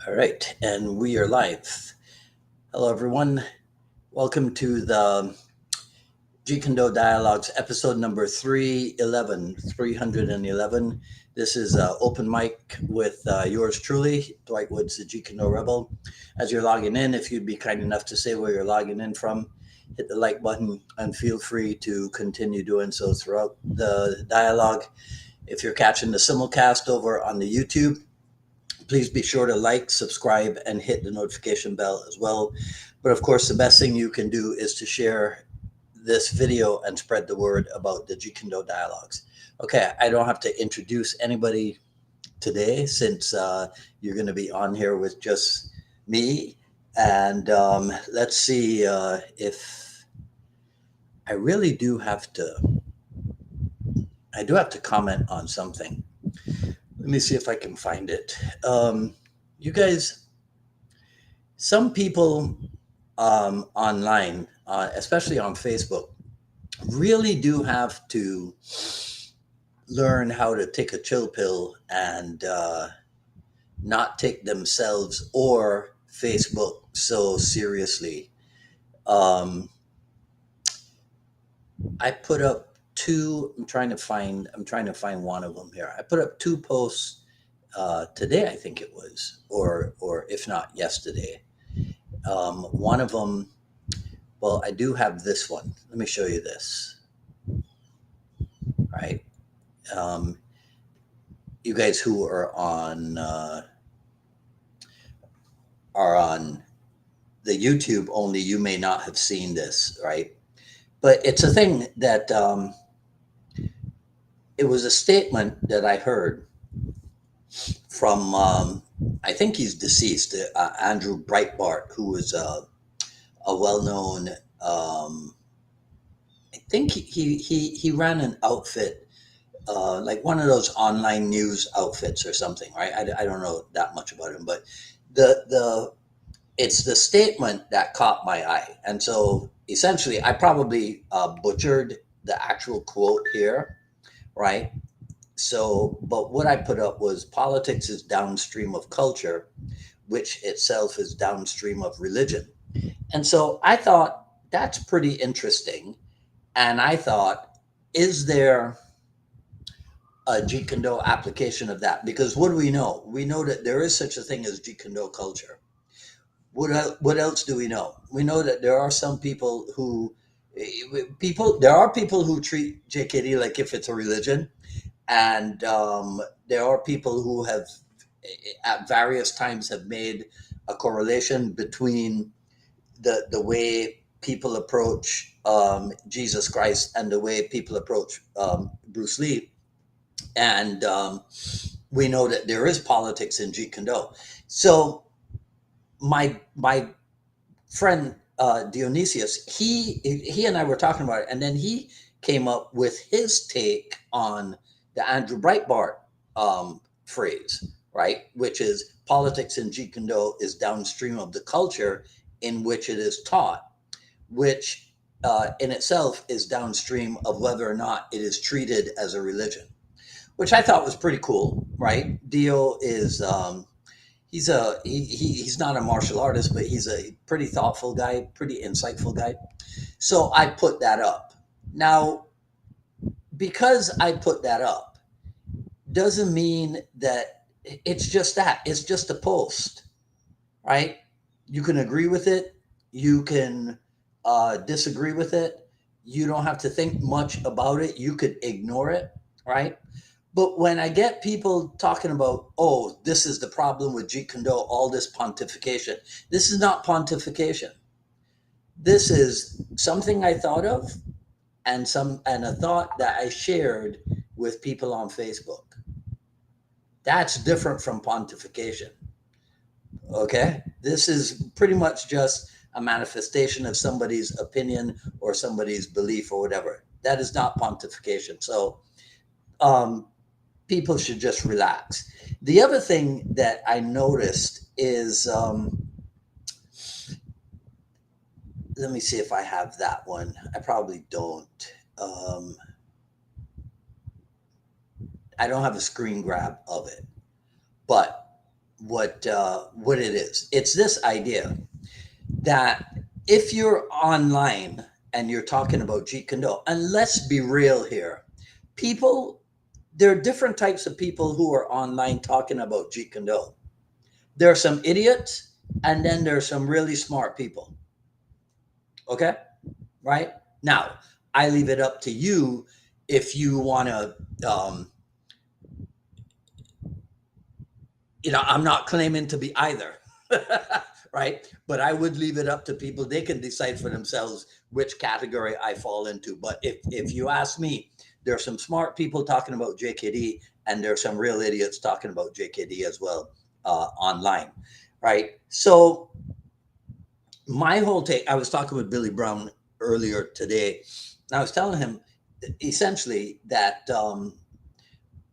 All right, and we are live. Hello, everyone. Welcome to the Jeet Kune Dialogues, episode number 311. 311. This is open mic with yours truly, Dwight Woods, the Jeet Kune Rebel. As you're logging in, if you'd be kind enough to say where you're logging in from, hit the like button and feel free to continue doing so throughout the dialogue. If you're catching the simulcast over on the YouTube, please be sure to like, subscribe, and hit the notification bell as well. But of course, the best thing you can do is to share this video and spread the word about the Jeet Kune dialogues. Okay, I don't have to introduce anybody today since you're going to be on here with just me. And let's see if I really do have to. I do have to comment on something. Let me see if I can find it. You guys, some people online, especially on Facebook, really do have to learn how to take a chill pill and not take themselves or Facebook so seriously. Um, I put up two. I'm trying to find one of them here. I put up two posts today, I think it was, or if not yesterday. One of them, well, I do have this one. Let me show you this. Right, um, you guys who are on the YouTube only, you may not have seen this, right? But it's a thing that it was a statement that I heard from I think he's deceased, Andrew Breitbart, who was a well-known. I think he ran an outfit, like one of those online news outfits or something, right? I don't know that much about him, but the it's the statement that caught my eye, and so essentially, I probably butchered the actual quote here, right? So, but what I put up was politics is downstream of culture, which itself is downstream of religion. And so I thought that's pretty interesting. And I thought, is there a Jeet Kune Do application of that? Because what do we know? We know that there is such a thing as Jeet Kune Do culture. What else do we know? We know that there are some people who there are people who treat JKD like if it's a religion, and there are people who have at various times have made a correlation between the way people approach Jesus Christ and the way people approach Bruce Lee, and we know that there is politics in Jeet Kune Do. So my friend Dionysius, he and I were talking about it, and then he came up with his take on the Andrew Breitbart phrase, right? Which is politics in Jeet Kune Do is downstream of the culture in which it is taught, which in itself is downstream of whether or not it is treated as a religion, which I thought was pretty cool, right? Dio is he's not a martial artist, but he's a pretty thoughtful guy, pretty insightful guy. So I put that up. Now, because I put that up, doesn't mean that it's just that. It's just a post, right? You can agree with it. You can disagree with it. You don't have to think much about it. You could ignore it, right? But when I get people talking about, oh, this is the problem with Jeet Kune Do, all this pontification, this is not pontification. This is something I thought of, and a thought that I shared with people on Facebook. That's different from pontification. Okay? This is pretty much just a manifestation of somebody's opinion or somebody's belief or whatever. That is not pontification. So um, people should just relax. The other thing that I noticed is let me see if I have that one. I probably don't. I don't have a screen grab of it. But what it is. It's this idea that if you're online and you're talking about Jeet Kune, and let's be real here, people, there are different types of people who are online talking about Jeet Kune. There are some idiots, and then there are some really smart people. Okay, right now, I leave it up to you if you want to. I'm not claiming to be either. Right, but I would leave it up to people. They can decide for themselves which category I fall into. But if you ask me, there are some smart people talking about JKD, and there are some real idiots talking about JKD as well, online, right? So my whole take, I was talking with Billy Brown earlier today, and I was telling him essentially that,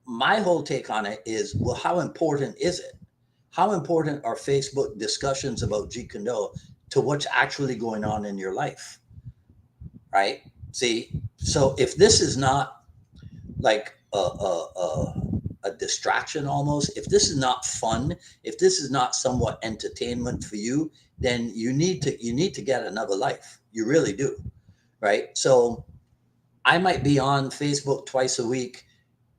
my whole take on it is, well, how important is it? How important are Facebook discussions about Jeet Kune Do to what's actually going on in your life? Right? See, so if this is not like a distraction almost, if this is not fun, if this is not somewhat entertainment for you, then you need to get another life. You really do. Right? So I might be on Facebook twice a week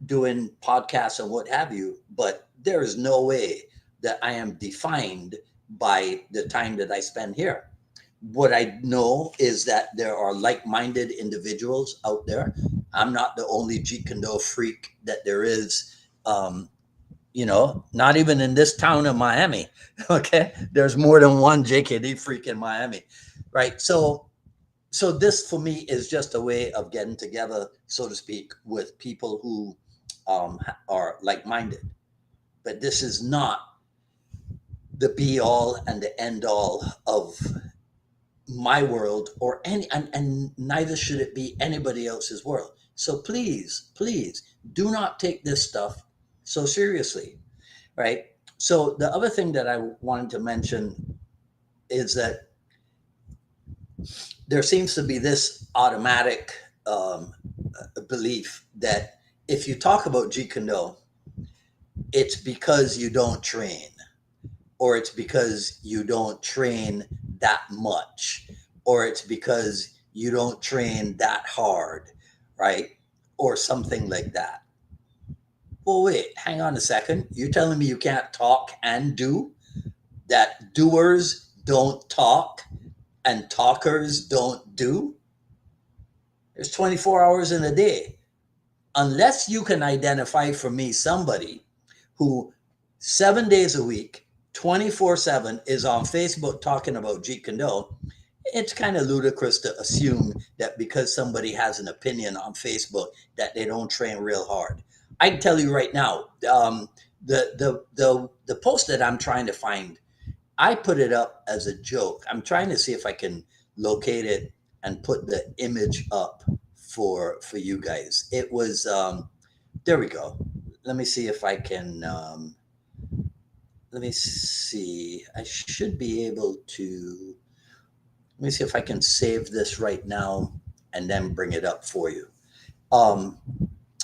doing podcasts and what have you, but there is no way that I am defined by the time that I spend here. What I know is that there are like-minded individuals out there. I'm not the only Jeet Kune Do freak that there is. Not even in this town of Miami. Okay, there's more than one JKD freak in Miami, right? So this for me is just a way of getting together, so to speak, with people who, are like-minded. But this is not the be all and the end all of my world, or and neither should it be anybody else's world. So please do not take this stuff so seriously, right? So the other thing that I wanted to mention is that there seems to be this automatic, belief that if you talk about Jeet Kune Do, it's because you don't train, or it's because you don't train that much, or it's because you don't train that hard, right? Or something like that. Well, wait, hang on a second. You're telling me you can't talk and do? That doers don't talk and talkers don't do? There's 24 hours in a day. Unless you can identify for me somebody who 7 days a week, 24/7 is on Facebook talking about Jeet Kune Do, it's kind of ludicrous to assume that because somebody has an opinion on Facebook that they don't train real hard. I can tell you right now, the post that I'm trying to find, I put it up as a joke. I'm trying to see if I can locate it and put the image up for you guys. It was, there we go. Let me see if I can, let me see. I should be able to, let me see if I can save this right now and then bring it up for you. Um,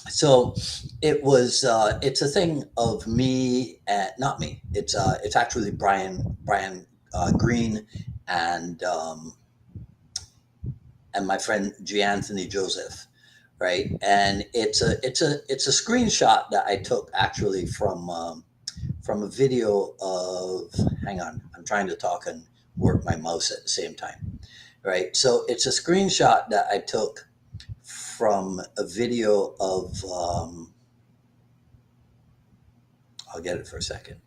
so it was, it's a thing of me, not me. It's actually Brian Green, and and my friend G. Anthony Joseph, right? And it's a screenshot that I took actually from a video of. Hang on, I'm trying to talk and work my mouse at the same time, right? So it's a screenshot that I took from a video of. I'll get it for a second.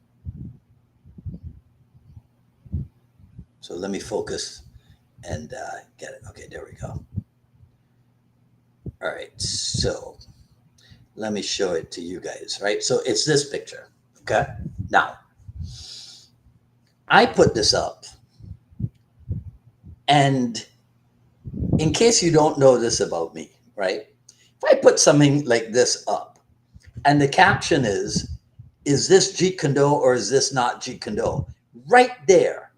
So let me focus and get it. Okay, there we go. All right, so let me show it to you guys, right? So it's this picture, okay? Now, I put this up, and in case you don't know this about me, right? If I put something like this up, and the caption is this Jeet Kune Do or is this not Jeet Kune Do? Right there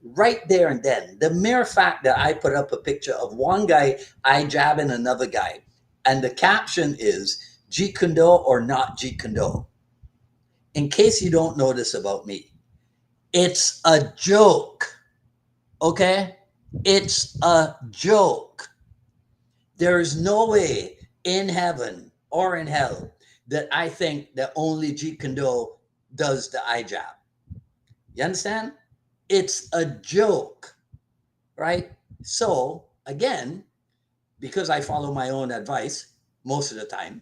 and then, the mere fact that I put up a picture of one guy eye jabbing another guy, and the caption is Jeet Kune Do or not Jeet Kune Do. In case you don't know this about me, It's a joke. Okay? It's a joke. There's no way in heaven or in hell that I think that only Jeet Kune does the eye jab. You understand? It's a joke, right? So, again, because I follow my own advice most of the time,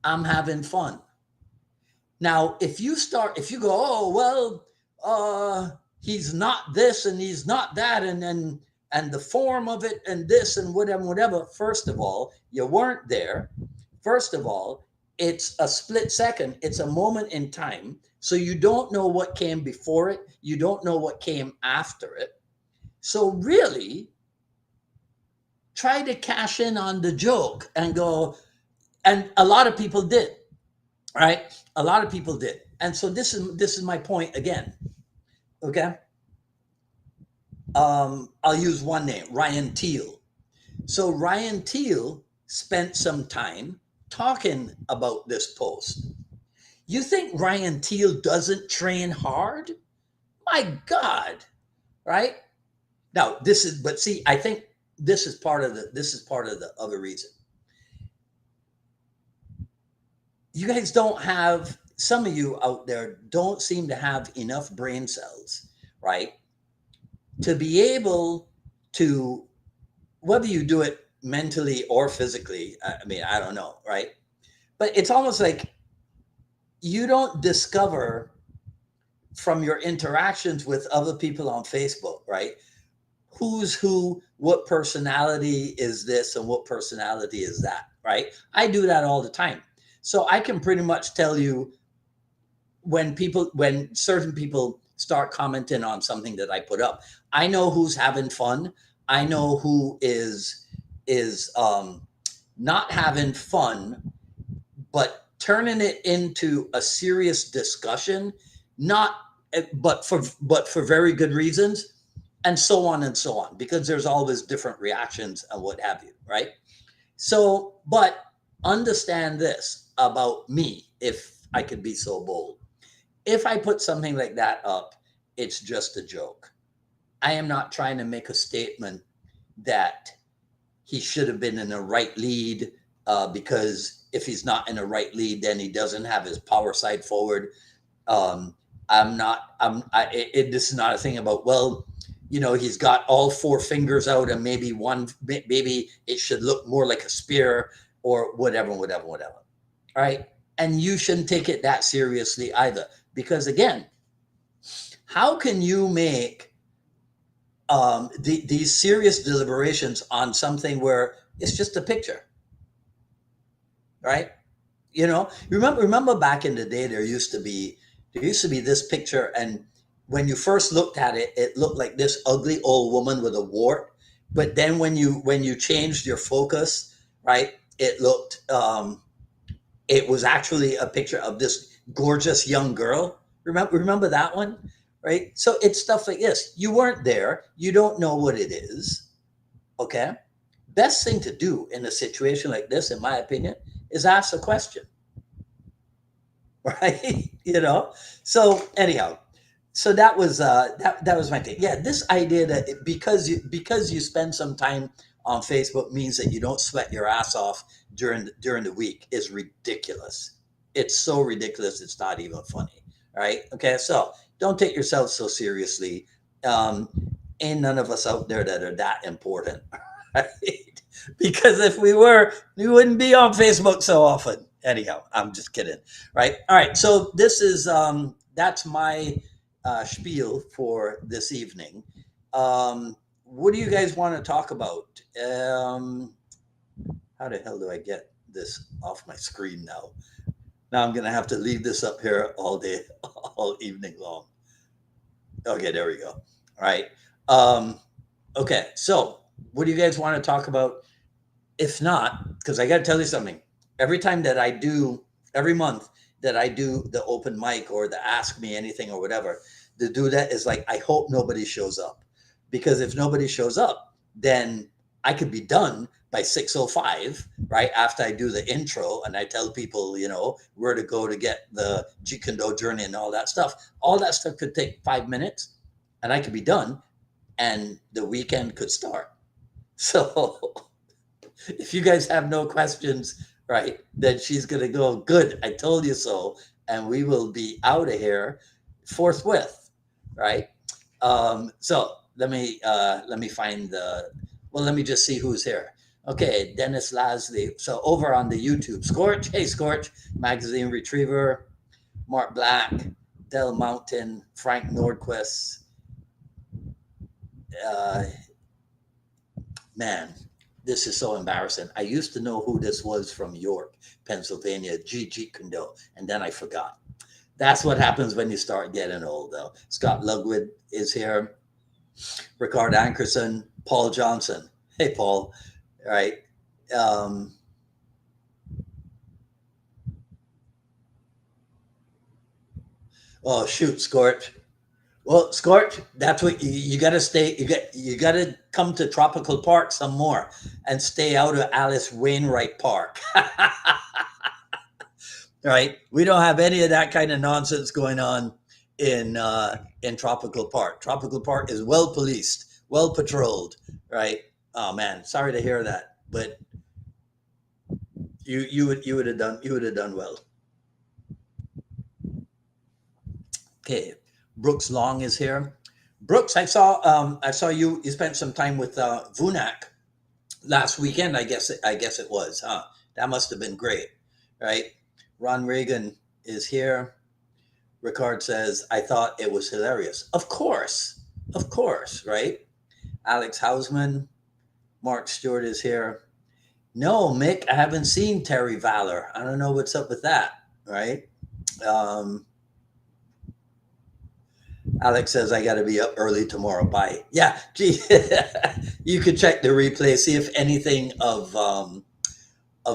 I'm having fun. Now, if you go, oh, well, he's not this and he's not that, and the form of it and this and whatever, whatever. First of all, you weren't there. First of all, it's a split second, it's a moment in time. So you don't know what came before it, you don't know what came after it. So really, try to cash in on the joke and go, and a lot of people did, right? A lot of people did. And so this is my point again. Okay. I'll use one name, Ryan Teal. So Ryan Teal spent some time talking about this post. You think Ryan Teal doesn't train hard? My God, right? Now this is, but see, I think this is part of the other reason. You guys don't have, some of you out there don't seem to have enough brain cells, right? To be able to, whether you do it mentally or physically, I mean, I don't know, right? But it's almost like you don't discover from your interactions with other people on Facebook, right? Who's who, what personality is this and what personality is that, right? I do that all the time. So I can pretty much tell you when certain people start commenting on something that I put up, I know who's having fun. I know who is not having fun, but turning it into a serious discussion, not but for very good reasons, and so on, because there's always different reactions and what have you, right? So, but understand this about me, if I could be so bold. If I put something like that up, it's just a joke. I am not trying to make a statement that he should have been in the right lead, because if he's not in the right lead, then he doesn't have his power side forward. I'm not. This is not a thing about, well, he's got all four fingers out and maybe one, maybe it should look more like a spear or whatever, whatever, whatever. All right, and you shouldn't take it that seriously either, because again, how can you make these serious deliberations on something where it's just a picture, right? Remember back in the day, there used to be this picture, and when you first looked at it, it looked like this ugly old woman with a wart. But then when you changed your focus, right, it was actually a picture of this gorgeous young girl. Remember that one, right? So it's stuff like this. You weren't there. You don't know what it is. Okay. Best thing to do in a situation like this, in my opinion, is ask a question, right? So anyhow, so that was my thing. Yeah, this idea that because you spend some time on Facebook means that you don't sweat your ass off during the week is ridiculous. It's so ridiculous. It's not even funny, right? Okay, so don't take yourself so seriously. Um, Ain't none of us out there that are that important, right? Because if we were, we wouldn't be on Facebook so often. Anyhow, I'm just kidding, right? All right, so that's my spiel for this evening. What do you guys want to talk about? How the hell do I get this off my screen now? Now I'm gonna have to leave this up here all day, all evening long. Okay, there we go. All right. Um, okay, so what do you guys want to talk about? If not, because I got to tell you something. Every time that I do, every month that I do the open mic or the ask me anything or whatever, to do that is like, I hope nobody shows up. Because if nobody shows up, then I could be done by 6:05, right after I do the intro and I tell people, where to go to get the Jeet Kune journey and all that stuff. All that stuff could take 5 minutes, and I could be done, and the weekend could start. So if you guys have no questions, right, then she's gonna go, good, I told you so, and we will be out of here forthwith, right? So let me find the well, let me just see who's here. Okay, Dennis Lasley. So over on the YouTube, Scorch, hey Scorch, Magazine Retriever, Mark Black, Del Mountain, Frank Nordquist, uh, man, this is so embarrassing. I used to know who this was from York, Pennsylvania, Jeet Kune, and then I forgot. That's what happens when you start getting old, though. Scott Lugwood is here. Ricard Ankerson, Paul Johnson. Hey, Paul. All right. Um, oh, shoot, Scorch. Well, Scorch, that's what you got to stay. You got to come to Tropical Park some more and stay out of Alice Wainwright Park. Right? We don't have any of that kind of nonsense going on in Tropical Park. Tropical Park is well policed, well patrolled, right? Oh man, sorry to hear that, but you would have done well. Okay, Brooks Long is here. Brooks, I saw you spent some time with Vunak last weekend. I guess it was, huh? That must have been great, right? Ron Reagan is here. Ricard says, I thought it was hilarious. Of course, right? Alex Hausman, Mark Stewart is here. No, Mick, I haven't seen Terry Valor. I don't know what's up with that, right? Um, Alex says, I got to be up early tomorrow. Bye. Yeah, gee, you could check the replay, see if anything of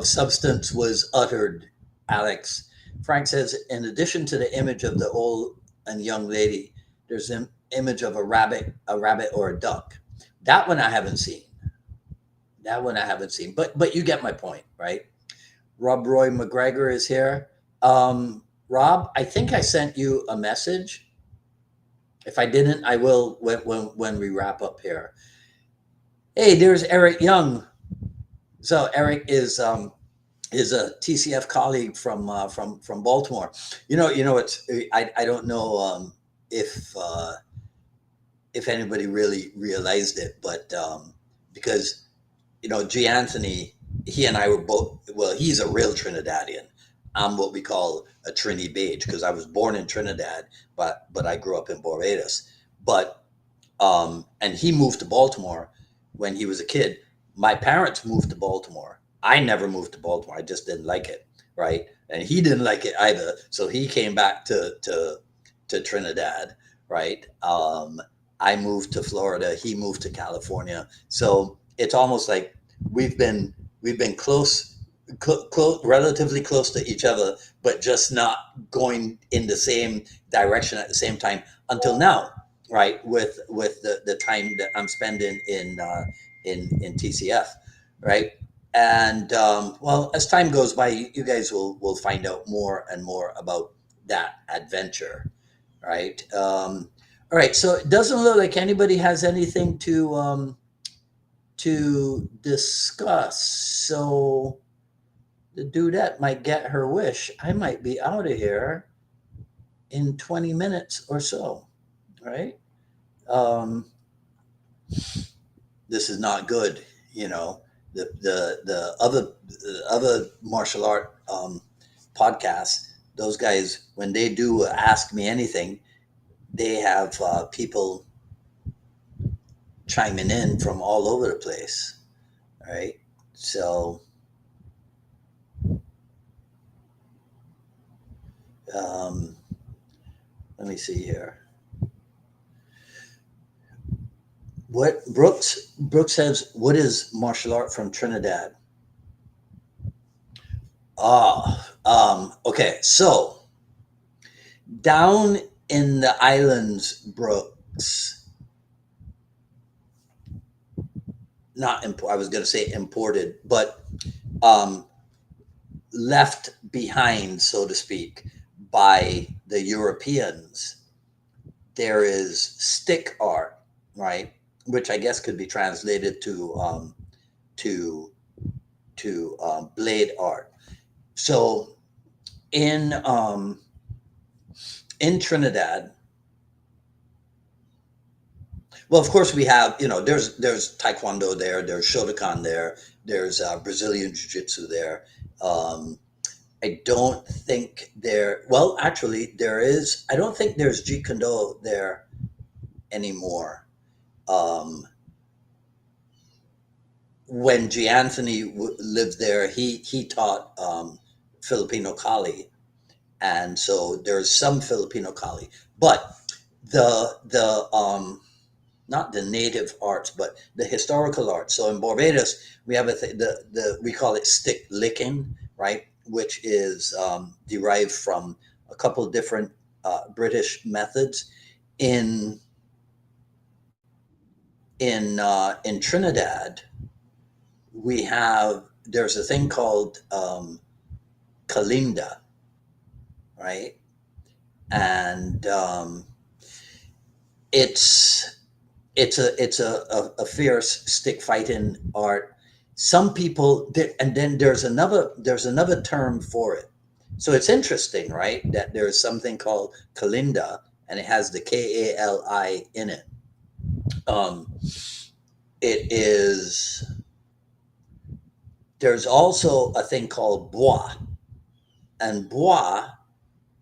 substance was uttered, Alex. Frank says, in addition to the image of the old and young lady, there's an image of a rabbit or a duck. That one I haven't seen. That one I haven't seen. But you get my point, right? Rob Roy McGregor is here. Rob, I think I sent you a message. If I didn't, I will when we wrap up here. Hey, there's Eric Young. So Eric is a TCF colleague from Baltimore. It's I don't know if anybody really realized it, but because G. Anthony, he and I were both. Well, he's a real Trinidadian. I'm what we call a Trini Beige because I was born in Trinidad, but I grew up in Barbados. But and he moved to Baltimore when he was a kid. My parents moved to Baltimore. I never moved to Baltimore. I just didn't like it, right? And he didn't like it either. So he came back to Trinidad, right? I moved to Florida. He moved to California. So it's almost like we've been relatively close to each other, but just not going in the same direction at the same time until now, right? With the time that I'm spending in TCF, right? And well, as time goes by, you guys will find out more and more about that adventure, right? All right. So it doesn't look like anybody has anything to discuss. So the dudette might get her wish. I might be out of here in 20 minutes or so, right? Um, this is not good, you know. The other martial art podcasts, those guys, when they do ask me anything, they have people chiming in from all over the place, right? So um, let me see here. What Brooks says, what is martial art from Trinidad? Okay. So down in the islands, Brooks, not import. I was going to say imported, but um, left behind, so to speak, by the Europeans. There is stick art, right, which I guess could be translated to blade art. So in in Trinidad, well, of course we have, there's Taekwondo there, there's Shotokan there, there's Brazilian Jiu Jitsu there. Um, I don't think there. Well, actually, there is. I don't think there's Jeet Kune there anymore. Um, when G. Anthony lived there, he taught Filipino Kali, and so there's some Filipino Kali, but the not the native arts, but the historical arts. So in Barbados, we have the we call it stick licking, right, which is derived from a couple different British methods. In in Trinidad, we have there's a thing called kalinda, right, and it's it's a fierce stick fighting art. Some people and then there's another term for it. So it's interesting, right, that there's something called kalinda, and it has the kali in it. um it is There's also a thing called bois, and bois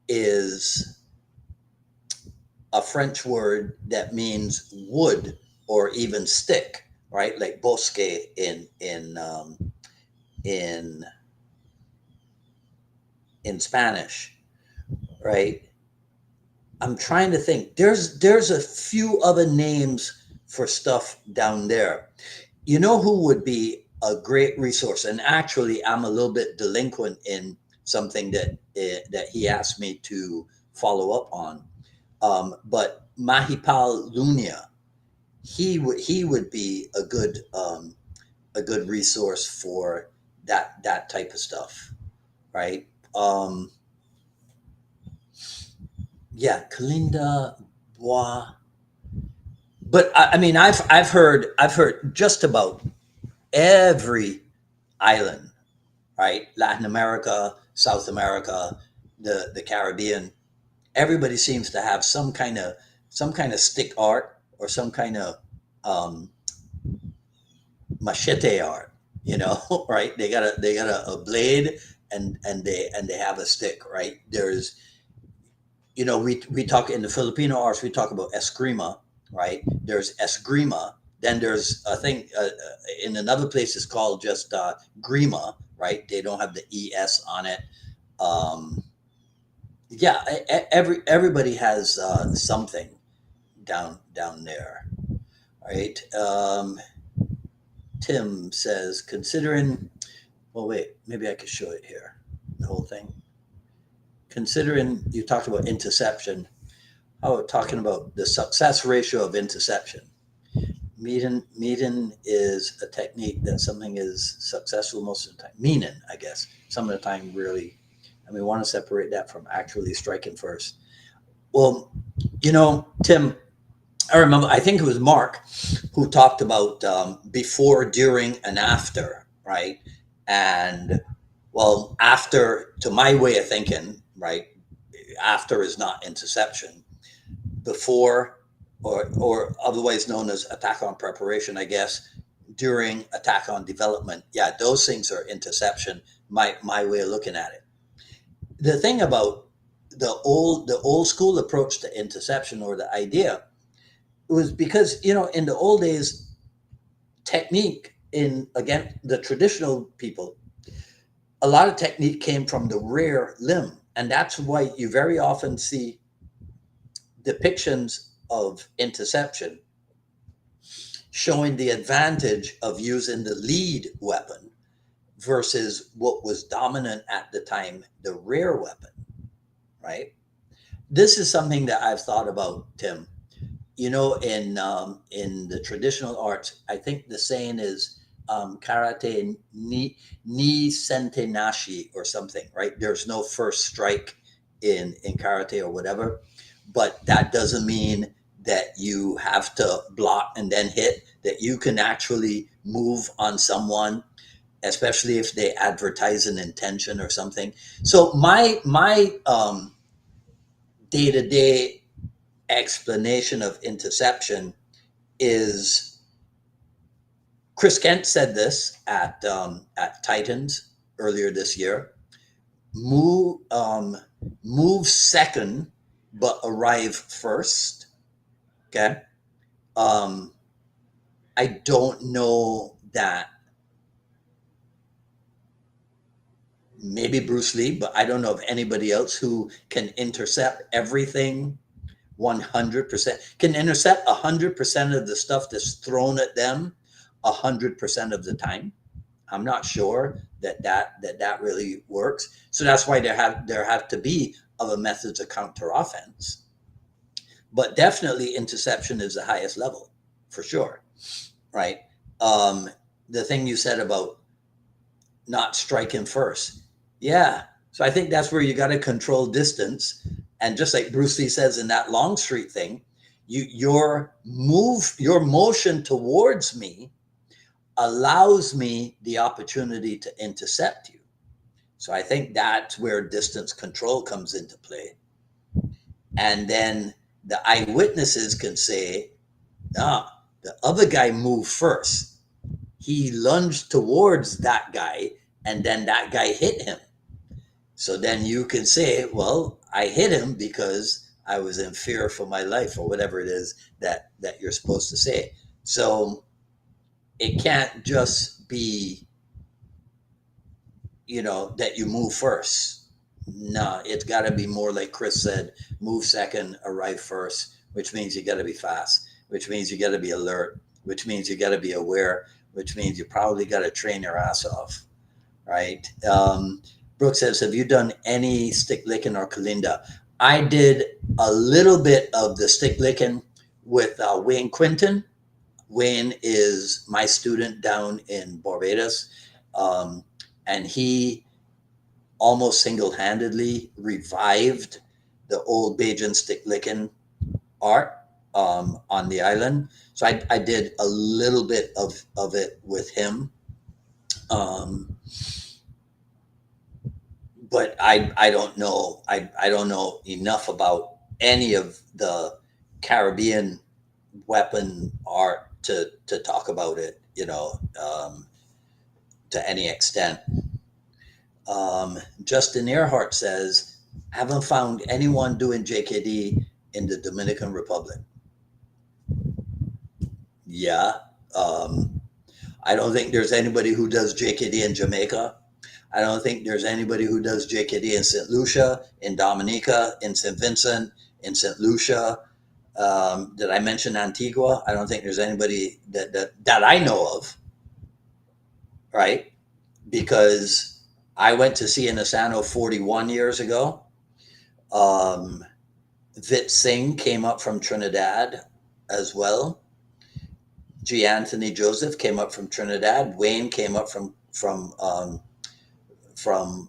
is a French word that means wood or even stick, right? Like bosque in in Spanish, right? I'm trying to think. There's a few other names for stuff down there. You know who would be a great resource? And actually, I'm a little bit delinquent in something that he asked me to follow up on. But Mahipal Lunia, he would be a good resource for that type of stuff, right? Um, yeah, Kalinda Bois. But I mean, I've heard just about every island, right? Latin America, South America, the Caribbean. Everybody seems to have some kind of stick art or some kind of um, machete art, right? They got a blade, and they have a stick, right? We talk in the Filipino arts, we talk about eskrima, right? There's esgrima. Then there's a thing in another place it's called just grima, right? They don't have the es on it. Um, yeah, everybody has something down there, right? Tim says, considering. Well, wait, maybe I could show it here, the whole thing. Considering you talked about interception, how about talking about the success ratio of interception? Meeting is a technique that something is successful most of the time. Meaning, I guess, some of the time, really, and we want to separate that from actually striking first. Well, Tim, I remember, I think it was Mark who talked about before, during, and after, right? And well, after, to my way of thinking, right, after is not interception. Before, or otherwise known as attack on preparation, I guess. During, attack on development. Yeah, those things are interception. My way of looking at it. The thing about the old school approach to interception, or the idea, was because in the old days, technique, in again the traditional people, a lot of technique came from the rear limb, and that's why you very often see depictions of interception showing the advantage of using the lead weapon versus what was dominant at the time, the rear weapon, right? This is something that I've thought about, Tim. in the traditional arts, I think the saying is karate ni sente nashi or something, right? There's no first strike in karate or whatever, but that doesn't mean that you have to block and then hit. That you can actually move on someone, especially if they advertise an intention or something. So my day to day explanation of interception is Chris Kent said this at Titans earlier this year. Move second, but arrive first. Okay. Um, I don't know that maybe Bruce Lee, but I don't know of anybody else who can intercept everything 100%, can intercept 100% of the stuff that's thrown at them 100% of the time. I'm not sure that really works. So that's why there have to be other methods of counter offense. But definitely interception is the highest level for sure, right? Um, the thing you said about not striking first, yeah. So I think that's where you got to control distance, and just like Bruce Lee says in that Long Street thing, your motion towards me allows me the opportunity to intercept you. So I think that's where distance control comes into play. And then the eyewitnesses can say, ah, the other guy moved first. He lunged towards that guy, and then that guy hit him. So then you can say, well, I hit him because I was in fear for my life, or whatever it is that you're supposed to say. So it can't just be, that you move first. No, it's got to be more like Chris said, move second, arrive first, which means you got to be fast, which means you got to be alert, which means you got to be aware, which means you probably got to train your ass off, right? Brooke says, have you done any stick licking or kalinda? I did a little bit of the stick licking with Wayne Quinton. Wayne is my student down in Barbados, and he almost single-handedly revived the old Bajan stick licking art on the island. So I did a little bit of it with him. But I don't know. I don't know enough about any of the Caribbean weapon art to talk about it, to any extent. Justin Earhart says, haven't found anyone doing JKD in the Dominican Republic. Yeah. I don't think there's anybody who does JKD in Jamaica. I don't think there's anybody who does JKD in St. Lucia, in Dominica, in St. Vincent, in St. Lucia. Did I mention Antigua? I don't think there's anybody that I know of, right? Because I went to see Inasano 41 years ago. Vit Singh came up from Trinidad as well. G. Anthony Joseph came up from Trinidad. Wayne came up from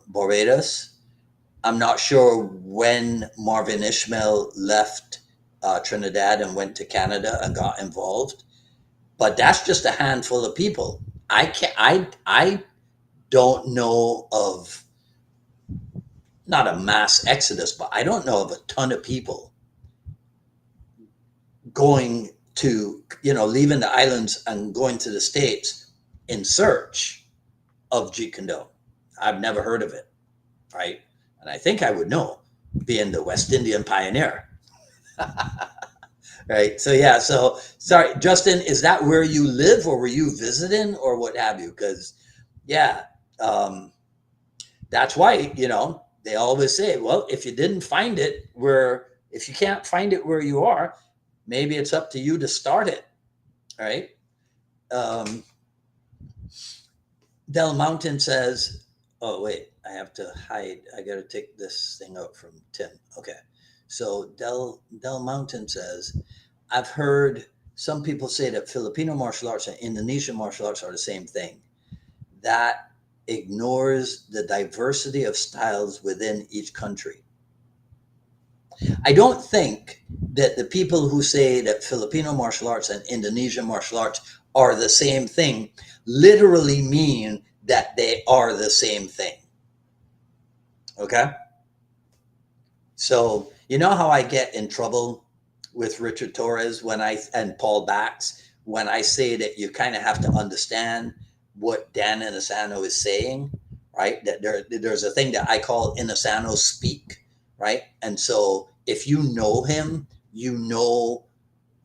Barbados. I'm not sure when Marvin Ishmael left Trinidad and went to Canada and got involved, but that's just a handful of people. I don't know of, not a mass exodus, but I don't know of a ton of people going to, leaving the islands and going to the States in search of Jeet Kune. I've never heard of it, right? And I think I would know, being the West Indian pioneer. Right. So, yeah. So, sorry, Justin, is that where you live, or were you visiting, or what have you? Because, yeah, that's why, they always say, well, if you didn't find it if you can't find it where you are, maybe it's up to you to start it. Right. Um, Del Mountain says, oh, wait, I have to hide. I got to take this thing out from Tim. Okay. So Del Mountain says, I've heard some people say that Filipino martial arts and Indonesian martial arts are the same thing. That ignores the diversity of styles within each country. I don't think that the people who say that Filipino martial arts and Indonesian martial arts are the same thing literally mean that they are the same thing. Okay? So, you know how I get in trouble with Richard Torres when I and Paul Bax when I say that you kind of have to understand what Dan Inosano is saying, right? That there's a thing that I call Inosano speak, right? And so if you know him, you know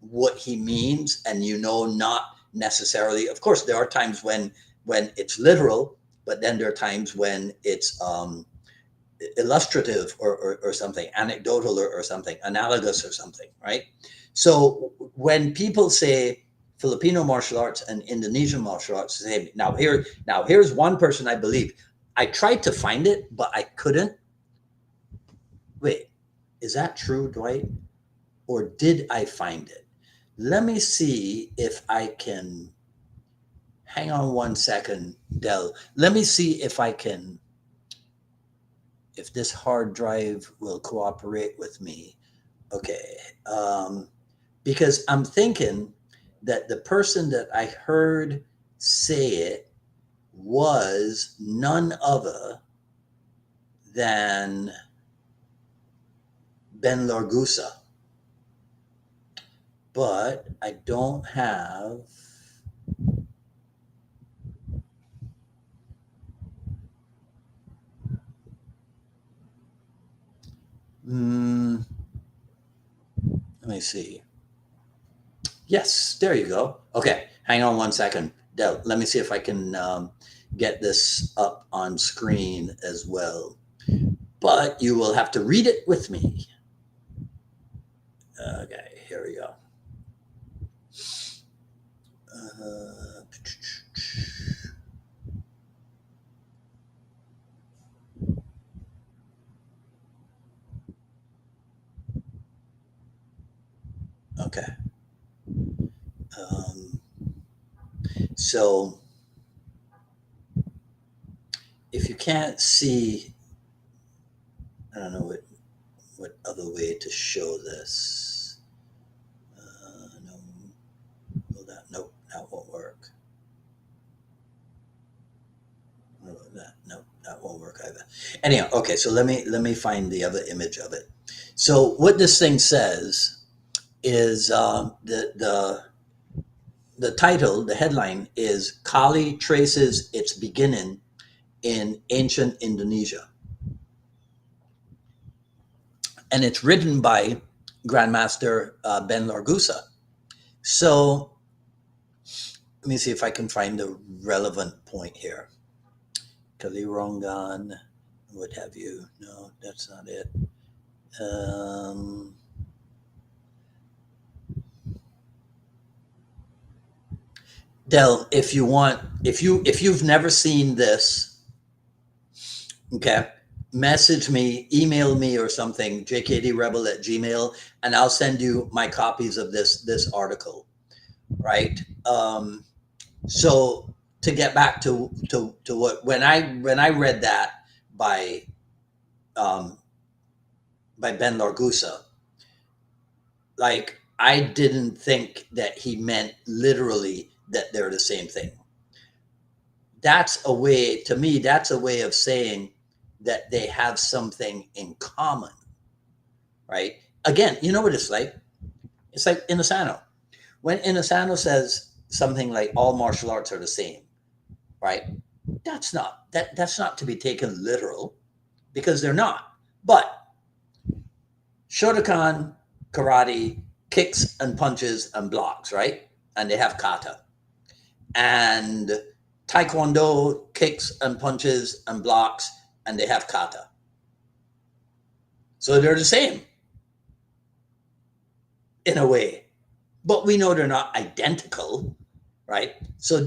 what he means, and you know not necessarily. Of course, there are times when it's literal, but then there are times when it's illustrative or something, anecdotal or something, analogous or something, right? So when people say Filipino martial arts and Indonesian martial arts, say, here's one person I believe. I tried to find it, but I couldn't. Wait, is that true, Dwight? Or did I find it? Let me see if I can. Hang on one second, Del. Let me see if this hard drive will cooperate with me. Okay. Because I'm thinking that the person that I heard say it was none other than Ben Largusa. But I don't have. Let me see. Yes, there you go. Okay, hang on one second. Let me see if I can get this up on screen as well. But you will have to read it with me. Okay, here we go. Uh, okay. Um, so if you can't see, I don't know what other way to show this. No, will that nope, that won't work. That won't work either. Anyhow, okay, so let me find the other image of it. So what this thing says is the title, the headline is Kali traces its beginning in ancient Indonesia, and it's written by Grandmaster Ben Largusa. So let me see if I can find the relevant point here. Kalirongan, what have you? No, that's not it. Um, Del, if you want, if you've never seen this, okay, message me, email me or something, jkdrebel at gmail, and I'll send you my copies of this article, right? So to get back to what when I read that by um, by Ben Largusa, like I didn't think that he meant literally that they're the same thing. That's a way, to me, that's a way of saying that they have something in common, right? Again, you know what it's like? It's like Inosano. When Inosano says something like all martial arts are the same, right? That's not to be taken literal because they're not. But Shotokan karate kicks and punches and blocks, right? And they have kata. And Taekwondo kicks and punches and blocks and they have kata. So they're the same in a way, but we know they're not identical, right? So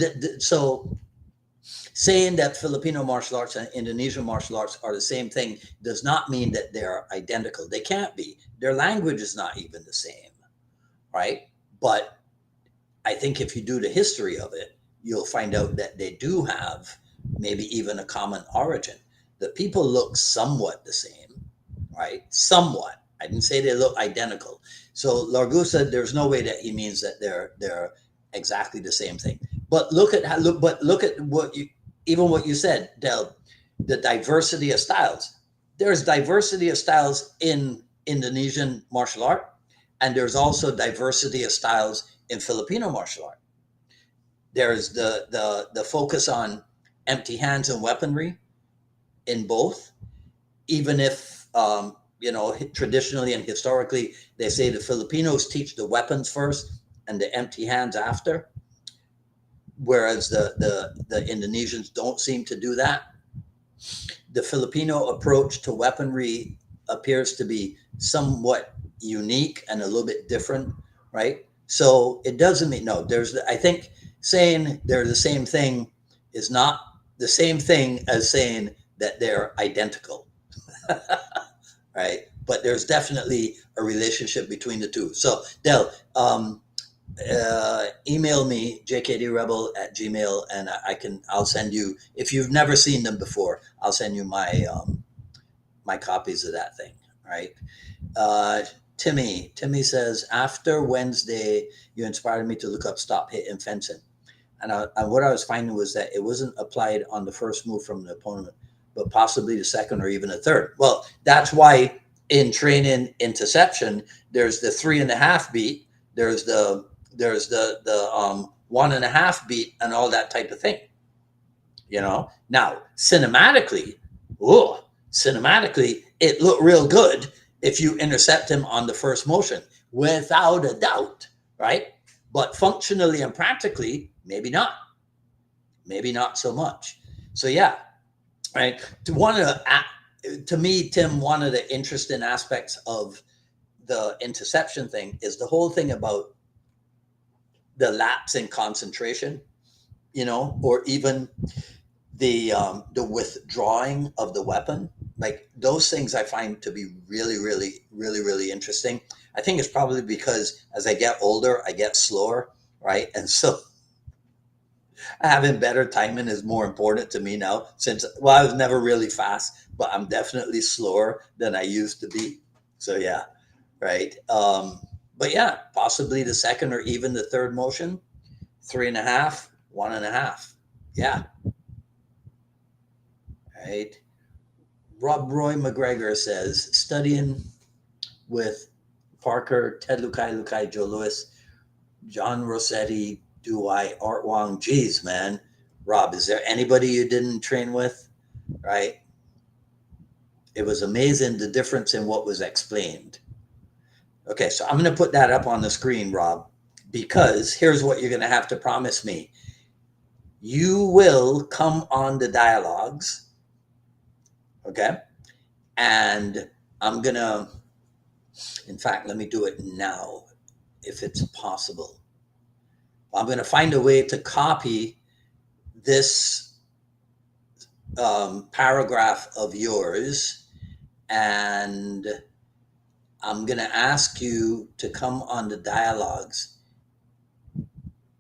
saying that Filipino martial arts and Indonesian martial arts are the same thing does not mean that they're identical. They can't be. Their language is not even the same, right? But I think if you do the history of it, you'll find out that they do have maybe even a common origin. The people look somewhat the same, right? Somewhat. I didn't say they look identical. So Largusa, there's no way that he means that they're exactly the same thing. But look at how look. But look at what you even what you said, Del. The diversity of styles. There's diversity of styles in Indonesian martial art, and there's also diversity of styles in Filipino martial art. There's the focus on empty hands and weaponry in both, even if traditionally and historically they say the Filipinos teach the weapons first and the empty hands after, whereas the Indonesians don't seem to do that. The Filipino approach to weaponry appears to be somewhat unique and a little bit different, right? So it doesn't mean no. I think saying they're the same thing is not the same thing as saying that they're identical, right? But there's definitely a relationship between the two. So Del, email me jkdrebel at gmail, and I'll send you, if you've never seen them before, I'll send you my copies of that thing, right? uh Timmy says, after Wednesday you inspired me to look up stop hit and fencing, and what I was finding was that it wasn't applied on the first move from the opponent, but possibly the second or even the third. Well, that's why in training interception, there's the 3.5 beat, there's the 1.5 beat, and all that type of thing. Now cinematically, it looked real good if you intercept him on the first motion, without a doubt, right? But functionally and practically, maybe not so much. So yeah, right. To me, Tim, one of the interesting aspects of the interception thing is the whole thing about the lapse in concentration, or even the withdrawing of the weapon. Like those things I find to be really, really, really, really interesting. I think it's probably because as I get older, I get slower, right? And so having better timing is more important to me now, since, well, I was never really fast, but I'm definitely slower than I used to be. So yeah, right. But yeah, possibly the second or even the third motion, 3.5, 1.5. Yeah, right. Rob Roy McGregor says, studying with Parker, Ted Lukai, Joe Lewis, John Rossetti, Dwight, Art Wong. Geez, man. Rob, is there anybody you didn't train with? Right? It was amazing the difference in what was explained. Okay, so I'm going to put that up on the screen, Rob, because here's what you're going to have to promise me. You will come on the dialogues, okay? And I'm going to, in fact, let me do it now if it's possible. I'm going to find a way to copy this paragraph of yours, and I'm going to ask you to come on the dialogues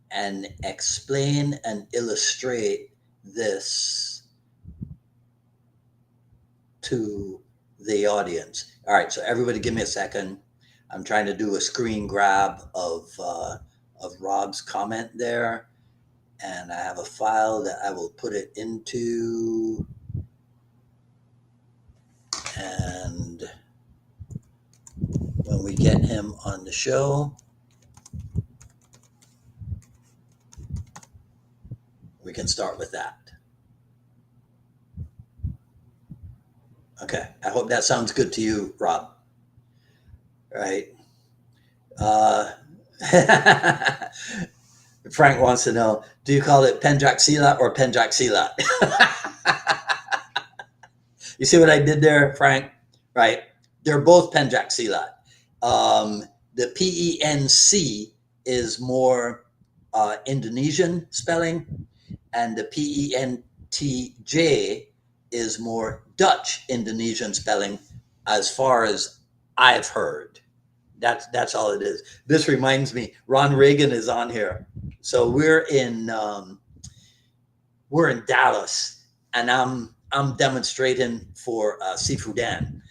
and explain and illustrate this to the audience. All right, so everybody give me a second. I'm trying to do a screen grab of Rob's comment there, and I have a file that I will put it into, and when we get him on the show, we can start with that. Okay, I hope that sounds good to you, Rob. Right? Uh, Frank wants to know, do you call it Penjak Silat or Penjak Silat? You see what I did there, Frank? Right? They're both Penjak Silat. The PENC is more Indonesian spelling, and the PENTJ is more Dutch Indonesian spelling, as far as I've heard. That's all it is. This reminds me, Ron Reagan is on here. So we're in Dallas, and I'm demonstrating for Sifudan,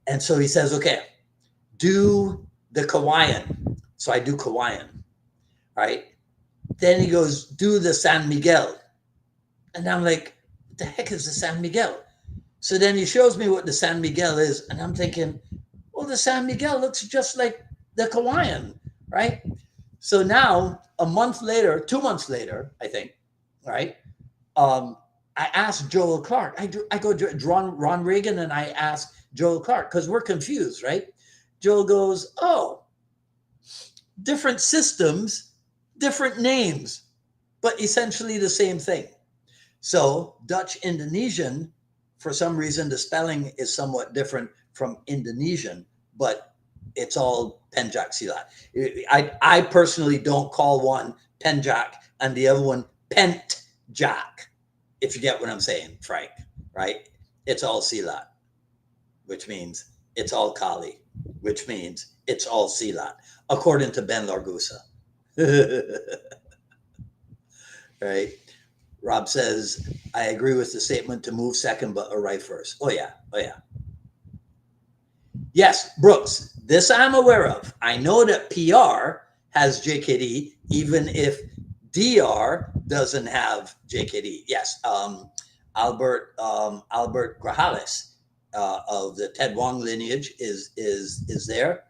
and so he says, okay, do the Kawayan. So I do Kawayan, right? Then he goes, do the San Miguel, and I'm like, what the heck is the San Miguel? So then he shows me what the San Miguel is, and I'm thinking, well, the San Miguel looks just like the Kawayan, right? So now, a month later, 2 months later, I think, right? Um, I asked Joel Clark. I go Ron Reagan, and I ask Joel Clark because we're confused, right? Joel goes, "Oh, different systems, different names, but essentially the same thing." So Dutch Indonesian, for some reason, the spelling is somewhat different from Indonesian, but it's all Penjak Silat. I personally don't call one Penjak and the other one Pentjak, if you get what I'm saying, Frank, right? It's all Silat, which means it's all Kali, which means it's all Silat, according to Ben Largusa. Right? Rob says, I agree with the statement to move second but arrive first. Oh, yeah. Oh, yeah. Yes, Brooks, this I'm aware of. I know that PR has JKD, even if DR doesn't have JKD. Yes, Albert Grajales of the Ted Wong lineage is there.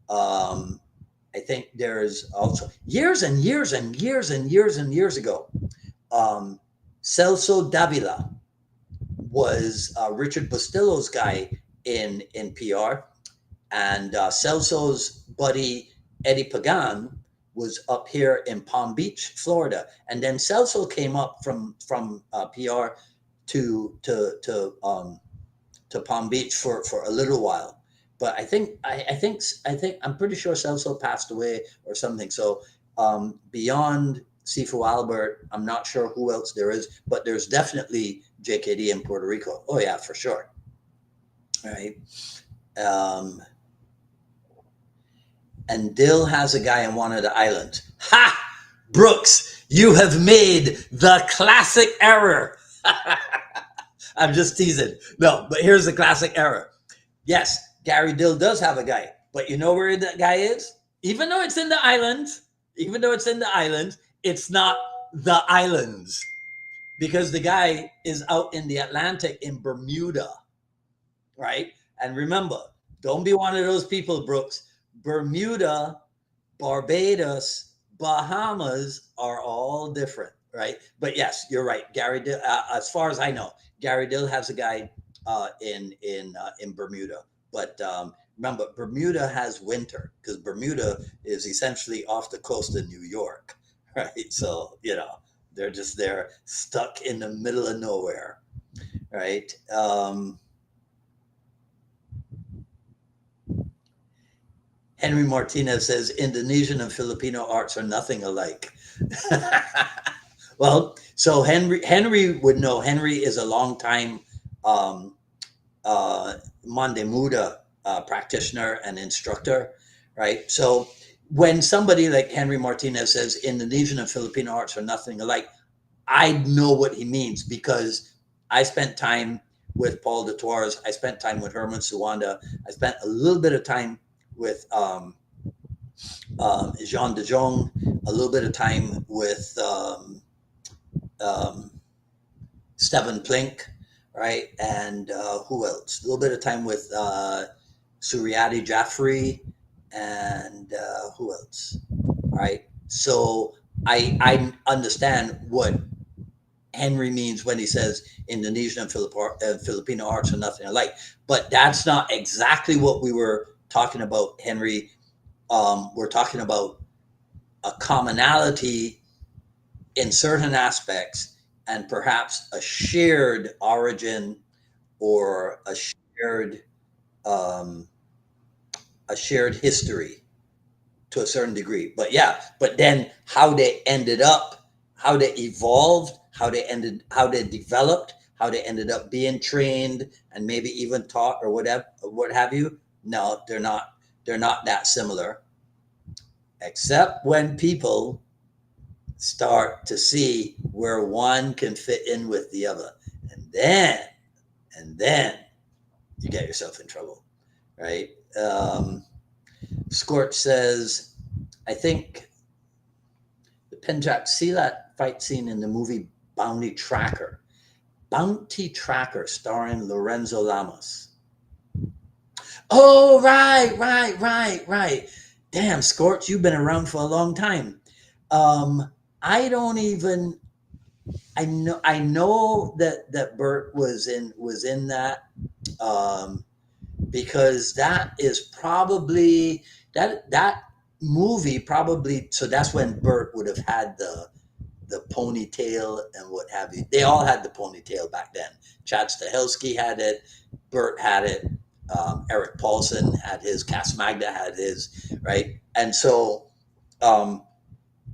I think there's also years and years and years and years and years ago. Celso Davila was Richard Bustillo's guy in PR, and Celso's buddy Eddie Pagan was up here in Palm Beach, Florida, and then Celso came up from PR to Palm Beach for a little while. But I think I'm pretty sure Celso passed away or something. So beyond Sifu Albert, I'm not sure who else there is, but there's definitely JKD in Puerto Rico. Oh yeah, for sure. All right. Um, and Dill has a guy in one of the islands. Ha! Brooks, you have made the classic error. I'm just teasing. No, but here's the classic error. Yes, Gary Dill does have a guy, but you know where that guy is? Even though it's in the islands, it's not the islands because the guy is out in the Atlantic in Bermuda, right? And remember, don't be one of those people, Brooks. Bermuda, Barbados, Bahamas are all different, right? But yes, you're right. Gary Dill, as far as I know, Gary Dill has a guy in Bermuda. But remember, Bermuda has winter because Bermuda is essentially off the coast of New York, right? So they're just there, stuck in the middle of nowhere, right? Henry Martinez says Indonesian and Filipino arts are nothing alike. Well, so Henry would know. Henry is a longtime um, Mande Muda practitioner and instructor, right? So when somebody like Henry Martinez says Indonesian and Filipino arts are nothing alike, I know what he means because I spent time with Paul de Torres. I spent time with Herman Suwanda. I spent a little bit of time with Jean de Jong, a little bit of time with um, Steven Plink, right? And who else? A little bit of time with Suryadi Jaffrey, and who else? Right. So I understand what Henry means when he says Indonesian and Filipino arts are nothing alike, but that's not exactly what we were talking about, Henry. We're talking about a commonality in certain aspects and perhaps a shared origin or um, a shared history to a certain degree. But yeah, but then how they ended up, how they evolved, how they developed, how they ended up being trained and maybe even taught or whatever, what have you. No, they're not that similar, except when people start to see where one can fit in with the other. And then you get yourself in trouble, right? Scorch says, I think the Penjak Silat fight scene in the movie Bounty Tracker, starring Lorenzo Lamas. Oh, right. Damn, Scorch, you've been around for a long time. I don't even. I know that Bert was in that, um, because that is probably that movie probably. So that's when Bert would have had the ponytail and what have you. They all had the ponytail back then. Chad Stahelski had it. Bert had it. Eric Paulson had his. Cass Magda had his. Right. And so um,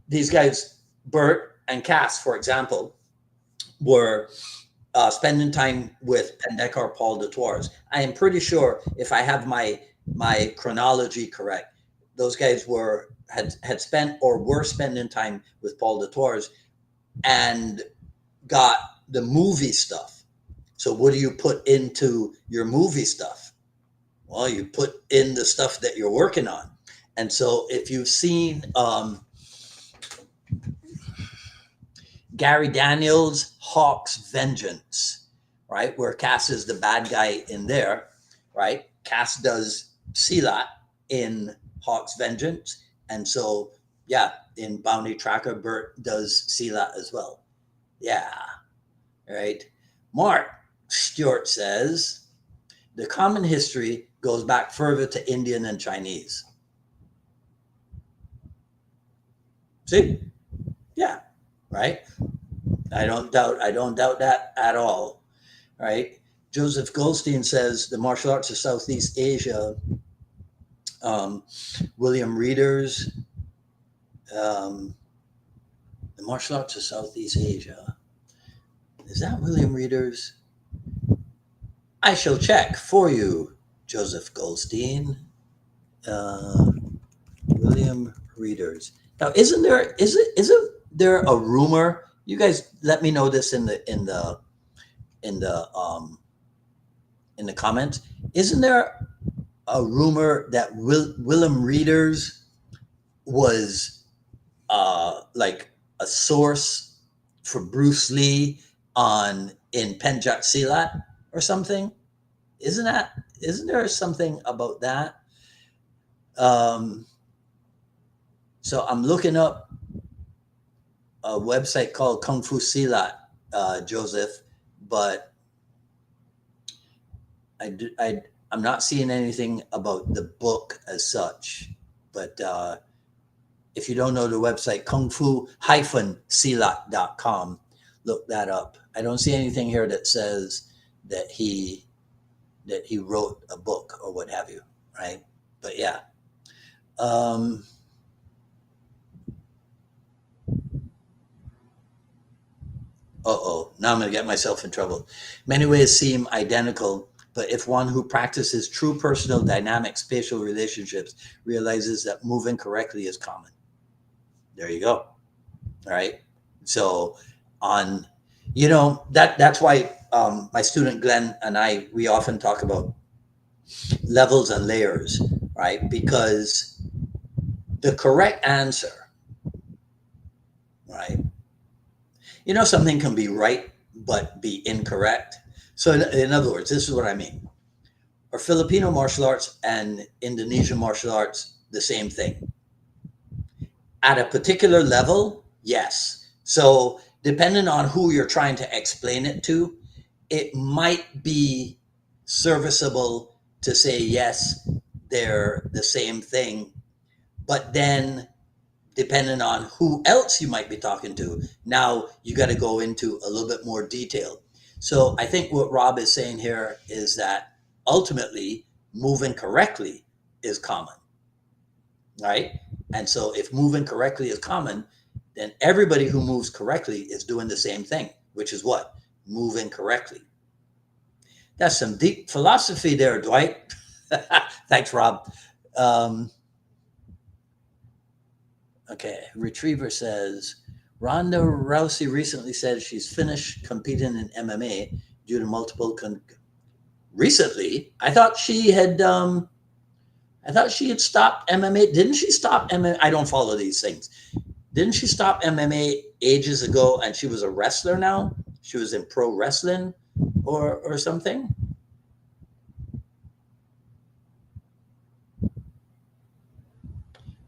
these guys, Bert and Cass, for example, were spending time with Pendekar Paul de Tours. I am pretty sure, if I have my chronology correct, those guys had spent or were spending time with Paul de Tours and got the movie stuff. So what do you put into your movie stuff? Well, you put in the stuff that you're working on. And so if you've seen Gary Daniels' Hawk's Vengeance, right, where Cass is the bad guy in there, right? Cass does Silat in Hawk's Vengeance. And so, yeah, in Bounty Tracker, Bert does Silat as well. Yeah, right. Mark Stewart says the common history goes back further to Indian and Chinese. See? Yeah, right. I don't doubt that at all. Right. Joseph Goldstein says the martial arts of Southeast Asia. Um, William Reeders, um, the martial arts of Southeast Asia. Is that William Reeders? I shall check for you, Joseph Goldstein. Uh, William Reeders. Now, isn't there a rumor? You guys, let me know this in the in the comments. Isn't there a rumor that Willem Reeders was like a source for Bruce Lee on in Penjak Silat or something? Isn't there something about that? Um, so I'm looking up a website called Kung Fu Silat, Joseph, but I'm not seeing anything about the book as such. But if you don't know the website, kungfu-silat.com, look that up. I don't see anything here that says that he wrote a book or what have you, right? But yeah. Now I'm going to get myself in trouble. Many ways seem identical, but if one who practices true personal dynamic spatial relationships realizes that moving correctly is common. There you go. All right. So on, that's why my student Glenn and we often talk about levels and layers, right? Because the correct answer, right? Something can be right but be incorrect. So in other words, this is what I mean. Are Filipino martial arts and Indonesian martial arts the same thing? At a particular level, yes. So depending on who you're trying to explain it to, it might be serviceable to say, yes, they're the same thing. But then depending on who else you might be talking to, now you got to go into a little bit more detail. So I think what Rob is saying here is that ultimately moving correctly is common, right? And so if moving correctly is common, then everybody who moves correctly is doing the same thing, which is what? Moving correctly. That's some deep philosophy there, Dwight. Thanks, Rob. Um, okay, Retriever says Ronda Rousey recently said she's finished competing in MMA due to recently. I thought she had stopped MMA. Didn't she stop MMA? I don't follow these things. Didn't she stop MMA ages ago and she was a wrestler now? She was in pro wrestling or something?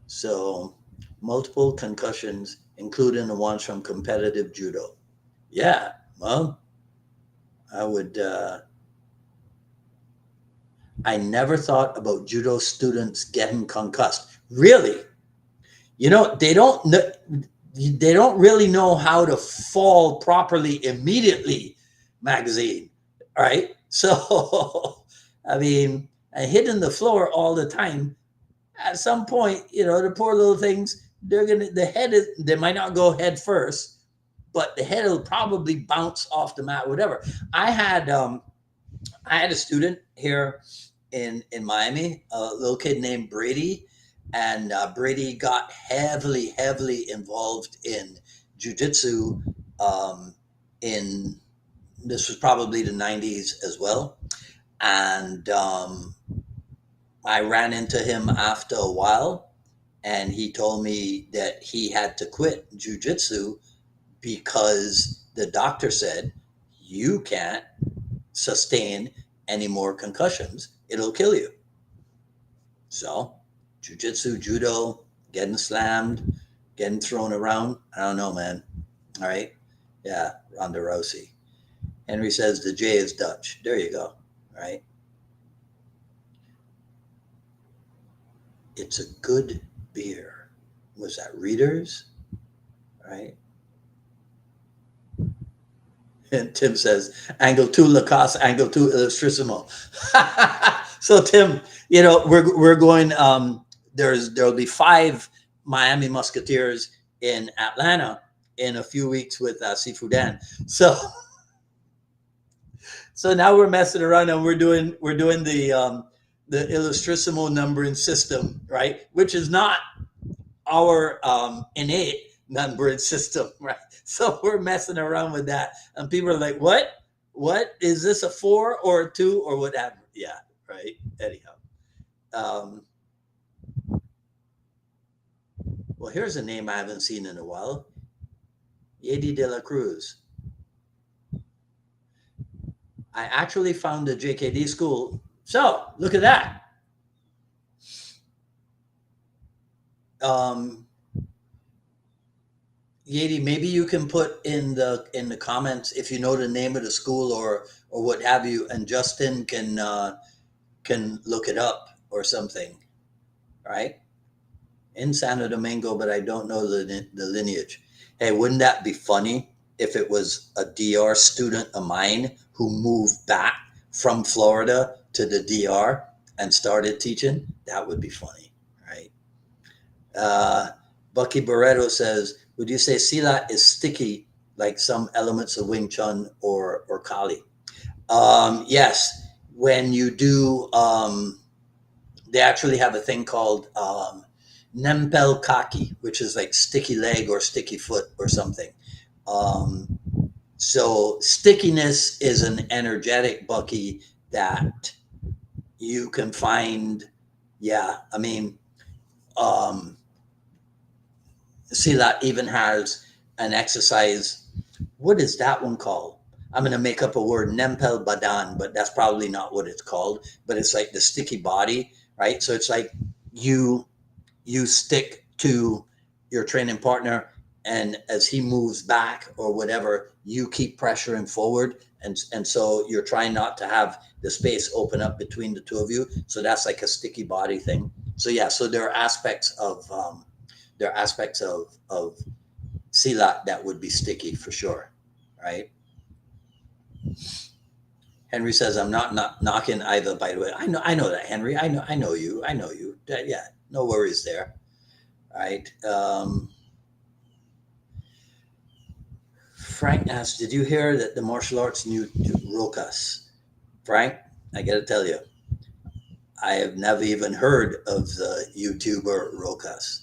So, multiple concussions, including the ones from competitive judo. Yeah, well, I would. I never thought about judo students getting concussed. Really, they don't really know how to fall properly immediately. Magazine, right? So, I mean, hitting the floor all the time. At some point, the poor little things, they might not go head first, but the head will probably bounce off the mat, whatever. I had I had a student here in Miami, a little kid named Brady, and Brady got heavily involved in jujitsu. In This was probably the '90s as well, and I ran into him after a while, and he told me that he had to quit jujitsu because the doctor said you can't sustain any more concussions. It'll kill you. So, jujitsu, judo, getting slammed, getting thrown around. I don't know, man. All right. Yeah, Ronda Rousey. Henry says the J is Dutch. There you go. All right. It's a good beer. Was that Readers? All right. And Tim says, angle two Lacoste, angle two Illustrissimo. So Tim, we're going. There'll be 5 Miami Musketeers in Atlanta in a few weeks with Seafood Dan. So now we're messing around and we're doing the Illustrissimo numbering system, right? Which is not our innate numbering system, right? So we're messing around with that, and people are like, "What? What is this? A 4 or a 2 or whatever?" Yeah, right. Anyhow, um, well, here's a name I haven't seen in a while: Yedi de la Cruz. I actually found a JKD school. So look at that. Um, Yeti, maybe you can put in the comments if you know the name of the school or what have you, and Justin can look it up or something, right? In Santo Domingo, but I don't know the lineage. Hey, wouldn't that be funny if it was a DR student of mine who moved back from Florida to the DR and started teaching? That would be funny, right? Uh, Bucky Barreto says, "Would you say Silat is sticky like some elements of Wing Chun or Kali?" Yes, when you do, they actually have a thing called Nempel Kaki, which is like sticky leg or sticky foot or something. Um, so stickiness is an energetic, Bucky, that you can find. Yeah, I mean, um, Silat even has an exercise. What is that one called? I'm going to make up a word, Nempel Badan, but that's probably not what it's called. But it's like the sticky body, right? So it's like you you stick to your training partner, and as he moves back or whatever, you keep pressuring forward, and so you're trying not to have the space open up between the two of you. So that's like a sticky body thing. So yeah, so there are aspects of silat that would be sticky for sure, right? Henry says, "I'm not knocking either." By the way, I know that, Henry. I know you. Yeah, no worries there. All right. Frank asks, "Did you hear that the martial arts knew Rokas?" Frank, I got to tell you, I have never even heard of the YouTuber Rokas,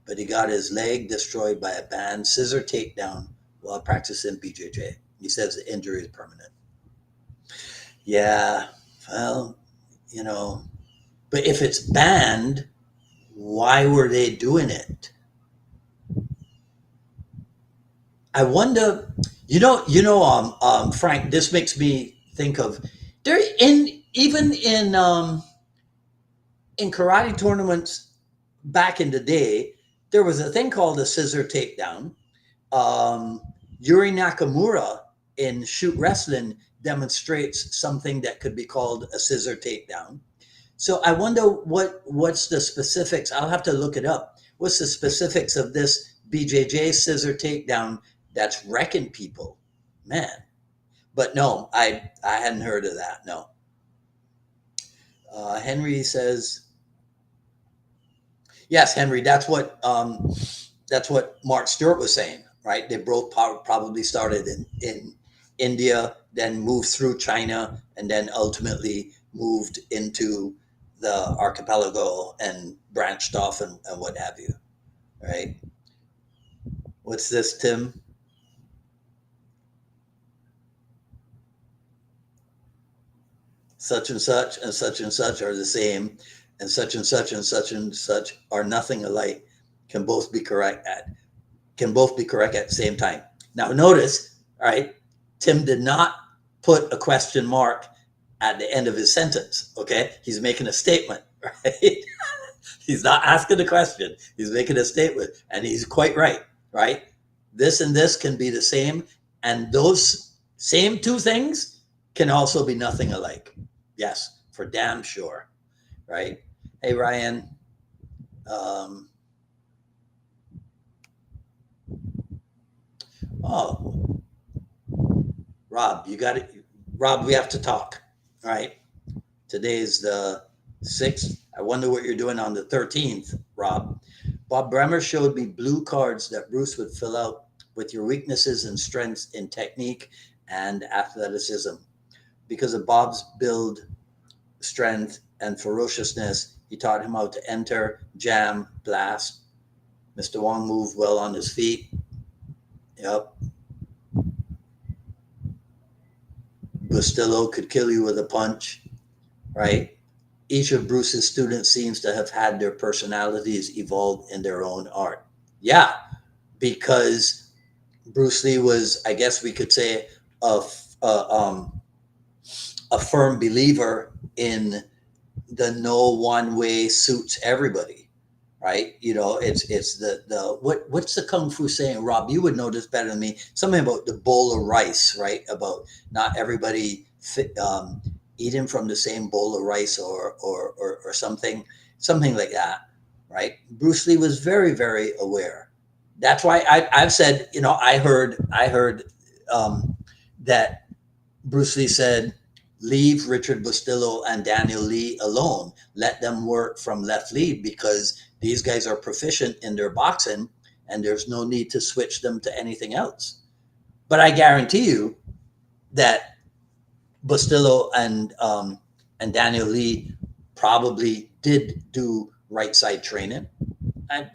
but he got his leg destroyed by a band scissor takedown while practicing BJJ. He says the injury is permanent. Yeah, well, you know, but if it's banned, why were they doing it? I wonder. Frank. This makes me think of there in even in karate tournaments back in the day. There was a thing called a scissor takedown. Um, Yuri Nakamura in shoot wrestling demonstrates something that could be called a scissor takedown. So I wonder what's the specifics. I'll have to look it up. What's the specifics of this BJJ scissor takedown that's wrecking people, man? But no, I hadn't heard of that. No. Henry says yes, Henry. That's what Mark Stewart was saying, right? They both probably started in India, then moved through China, and then ultimately moved into the archipelago and branched off and what have you, right? What's this, Tim? Such and such and such and such are the same, and such and such and such and such are nothing alike. Can both be correct at can both be correct at the same time. Now notice, all right, Tim did not put a question mark at the end of his sentence. Okay, he's making a statement, right? He's not asking a question. He's making a statement, and he's quite right. Right? This and this can be the same, and those same two things can also be nothing alike. Yes, for damn sure. Right? Hey, Ryan. Um, oh, Rob, you got it. Rob, we have to talk. All right. Today's the 6th. I wonder what you're doing on the 13th, Rob. Bob Bremer showed me blue cards that Bruce would fill out with your weaknesses and strengths in technique and athleticism. Because of Bob's build, strength, and ferociousness, he taught him how to enter, jam, blast. Mr. Wong moved well on his feet. Yep. Bustillo could kill you with a punch, right? Each of Bruce's students seems to have had their personalities evolve in their own art. Yeah, because Bruce Lee was, I guess we could say, a, a, um, a firm believer in the no one way suits everybody, right? It's the what's the kung fu saying, Rob? You would know this better than me. Something about the bowl of rice, right? About not everybody eating from the same bowl of rice or something like that, right? Bruce Lee was very very aware. That's why I've said, I heard that Bruce Lee said, leave Richard Bustillo and Daniel Lee alone. Let them work from left lead because these guys are proficient in their boxing and there's no need to switch them to anything else. But I guarantee you that Bustillo and Daniel Lee probably did do right side training. I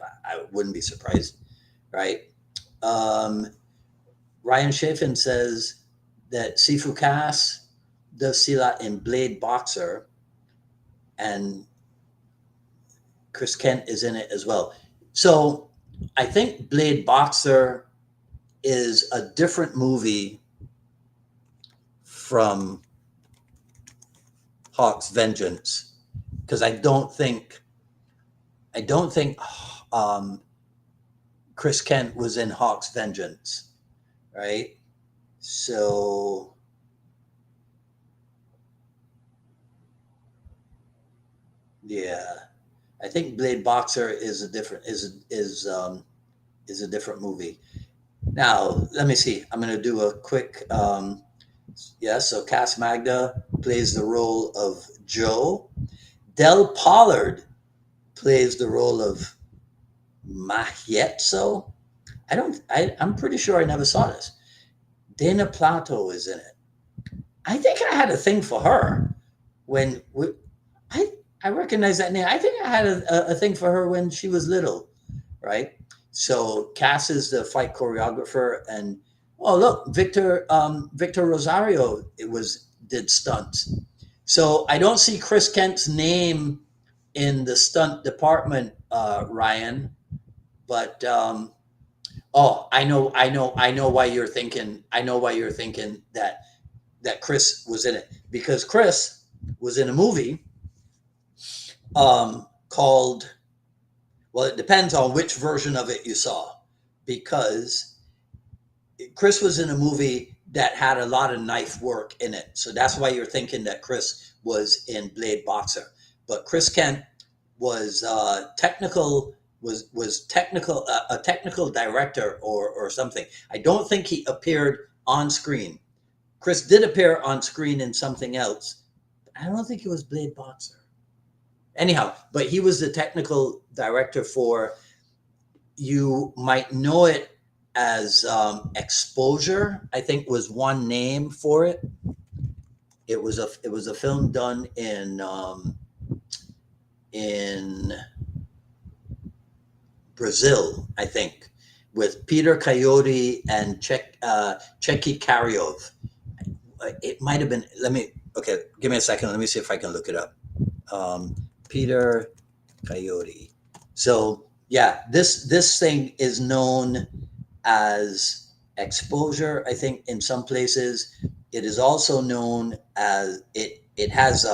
wouldn't be surprised, right? Um, Ryan Chafin says that Sifu Cass does Silat in Blade Boxer, and Chris Kent is in it as well. So I think Blade Boxer is a different movie from Hawk's Vengeance because I don't think um, Chris Kent was in Hawk's Vengeance, right? So yeah, I think Blade Boxer is a different movie. Now let me see. I'm going to do a quick. Yeah, so Cass Magda plays the role of Joe. Del Pollard plays the role of Mahietso. I'm pretty sure I never saw this. Dana Plato is in it. I think I had a thing for her when I I recognize that name. I think I had a thing for her when she was little, right? So Cass is the fight choreographer, and oh look, Victor Rosario it was did stunts. So I don't see Chris Kent's name in the stunt department, Ryan. But oh, I know why you're thinking. I know why you're thinking that Chris was in it because Chris was in a movie called. Well, it depends on which version of it you saw, because Chris was in a movie that had a lot of knife work in it. So that's why you're thinking that Chris was in Blade Boxer. But Chris Kent was technical was technical a technical director or something. I don't think he appeared on screen. Chris did appear on screen in something else. I don't think it was Blade Boxer. Anyhow, but he was the technical director for, you might know it as Exposure, I think was one name for it. It was a film done in Brazil, I think, with Peter Coyote and Checky Karyov. It might have been. Let me. Okay, give me a second. Let me see if I can look it up. Um, Peter Coyote. So yeah, this thing is known as Exposure. I think in some places it is also known as it has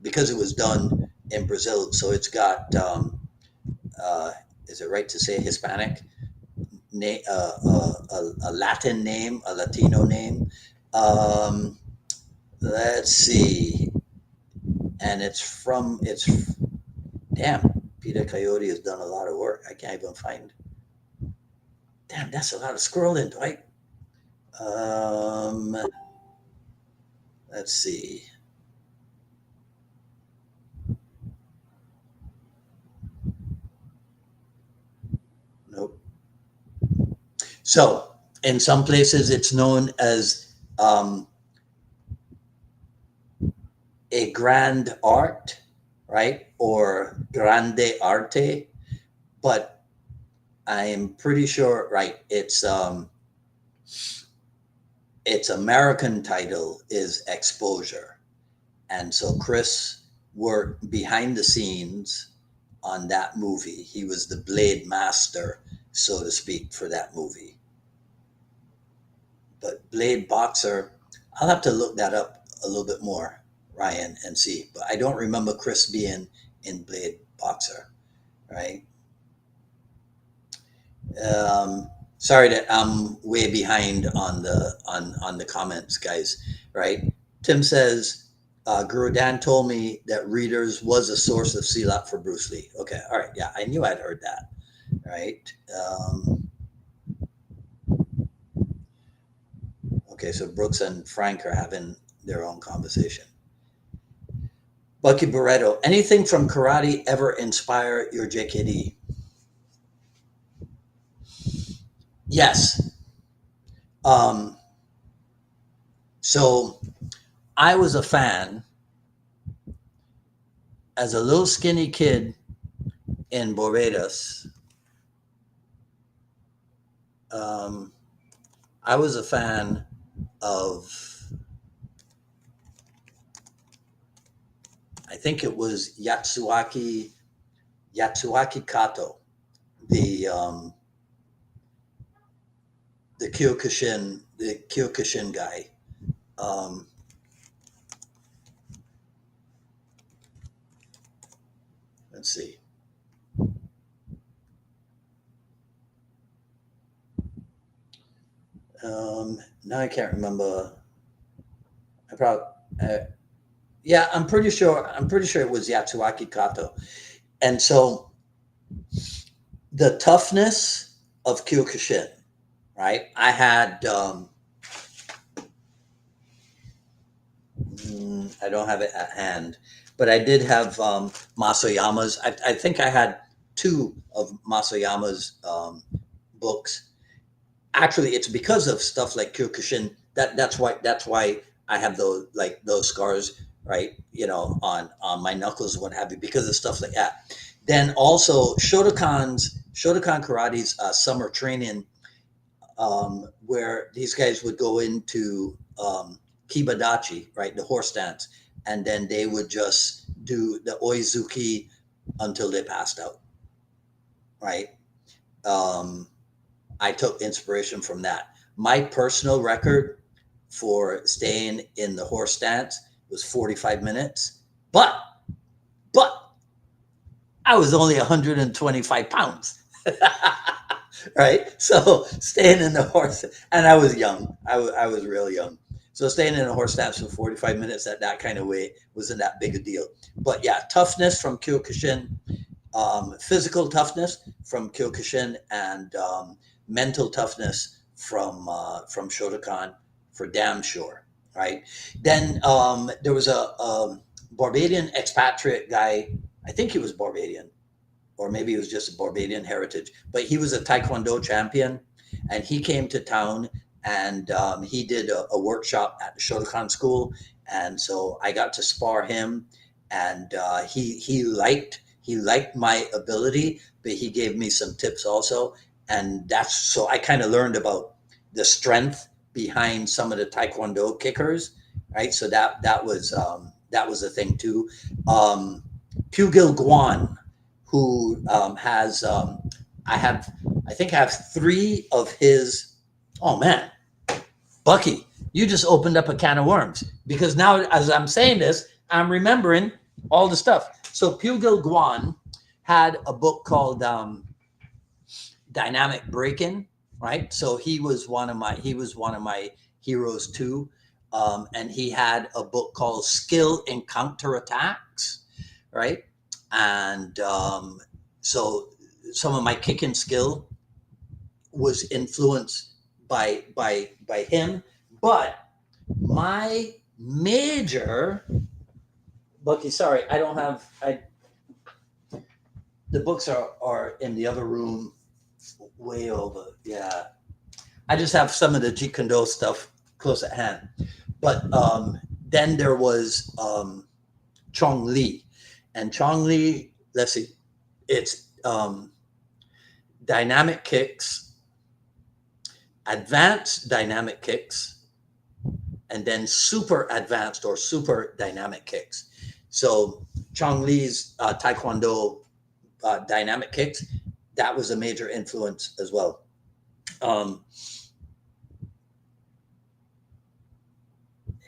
because it was done in Brazil, so it's got uh, is it right to say Hispanic name, a Latin name, a Latino name. Um, let's see, and it's damn. Peter Coyote has done a lot of work. I can't even find. Damn, that's a lot of scrolling, Dwight. Um, let's see. Nope. So, in some places, it's known as a grand art, right? Or grande arte. But I am pretty sure, right? Its American title is Exposure, and so Chris worked behind the scenes on that movie. He was the blade master, so to speak, for that movie. But Blade Boxer, I'll have to look that up a little bit more, Ryan, and see. But I don't remember Chris being in Blade Boxer, right? Sorry that I'm way behind on the comments, guys. Right? Tim says Guru Dan told me that Readers was a source of CLAP for Bruce Lee. Okay, all right, yeah, I knew I'd heard that. Right? Okay, so Brooks and Frank are having their own conversation. Bucky Barreto, anything from karate ever inspire your JKD? Yes. Um, so I was a fan as a little skinny kid in Barbados. Um, I was a fan of, I think it was Yatsuaki Kato, the um, the Kyokushin guy. Um, let's see. Now I can't remember. I probably, uh, yeah, I'm pretty sure. I'm pretty sure it was Yatsuaki Kato. And so the toughness of Kyokushin, right? I had I don't have it at hand, but I did have Masoyama's. I think I had two of Masoyama's books. Actually, it's because of stuff like Kyokushin. That's why I have those, like those scars, right? On my knuckles and what have you because of stuff like that. Then also Shotokan Karate's summer training, where these guys would go into kibadachi, right, the horse stance, and then they would just do the oizuki until they passed out, right? Um, I took inspiration from that. My personal record for staying in the horse stance was 45 minutes, but I was only 125 pounds. Right? So staying in the horse, and I was young. I was real young. So staying in a horse stance for 45 minutes at that kind of weight wasn't that big a deal. But yeah, toughness from Kyokushin, physical toughness from Kyokushin, and mental toughness from Shotokan for damn sure. Right? Then there was a Barbadian expatriate guy. I think he was Barbadian, or maybe it was just a Barbadian heritage, but he was a Taekwondo champion, and he came to town, and he did a workshop at the Shotokan school, and so I got to spar him, and he liked my ability, but he gave me some tips also, and that's so I kind of learned about the strength behind some of the Taekwondo kickers, right? So that was a thing too. Um, Pugil Guan, who has I think I have three of his. Oh man, Bucky, you just opened up a can of worms because now as I'm saying this, I'm remembering all the stuff. So Pugil Guan had a book called Dynamic Breaking, right? So he was one of my heroes too, and he had a book called Skill in Counterattacks, right? And so some of my kicking skill was influenced by him, but my major, Bucky, sorry, I don't have I the books are in the other room way over. Yeah. I just have some of the Jeet Kune stuff close at hand. But then there was Chong Li. And Chong Li, let's see, it's dynamic kicks, advanced dynamic kicks, and then super advanced or super dynamic kicks. So Chong Li's Taekwondo dynamic kicks, that was a major influence as well. Um,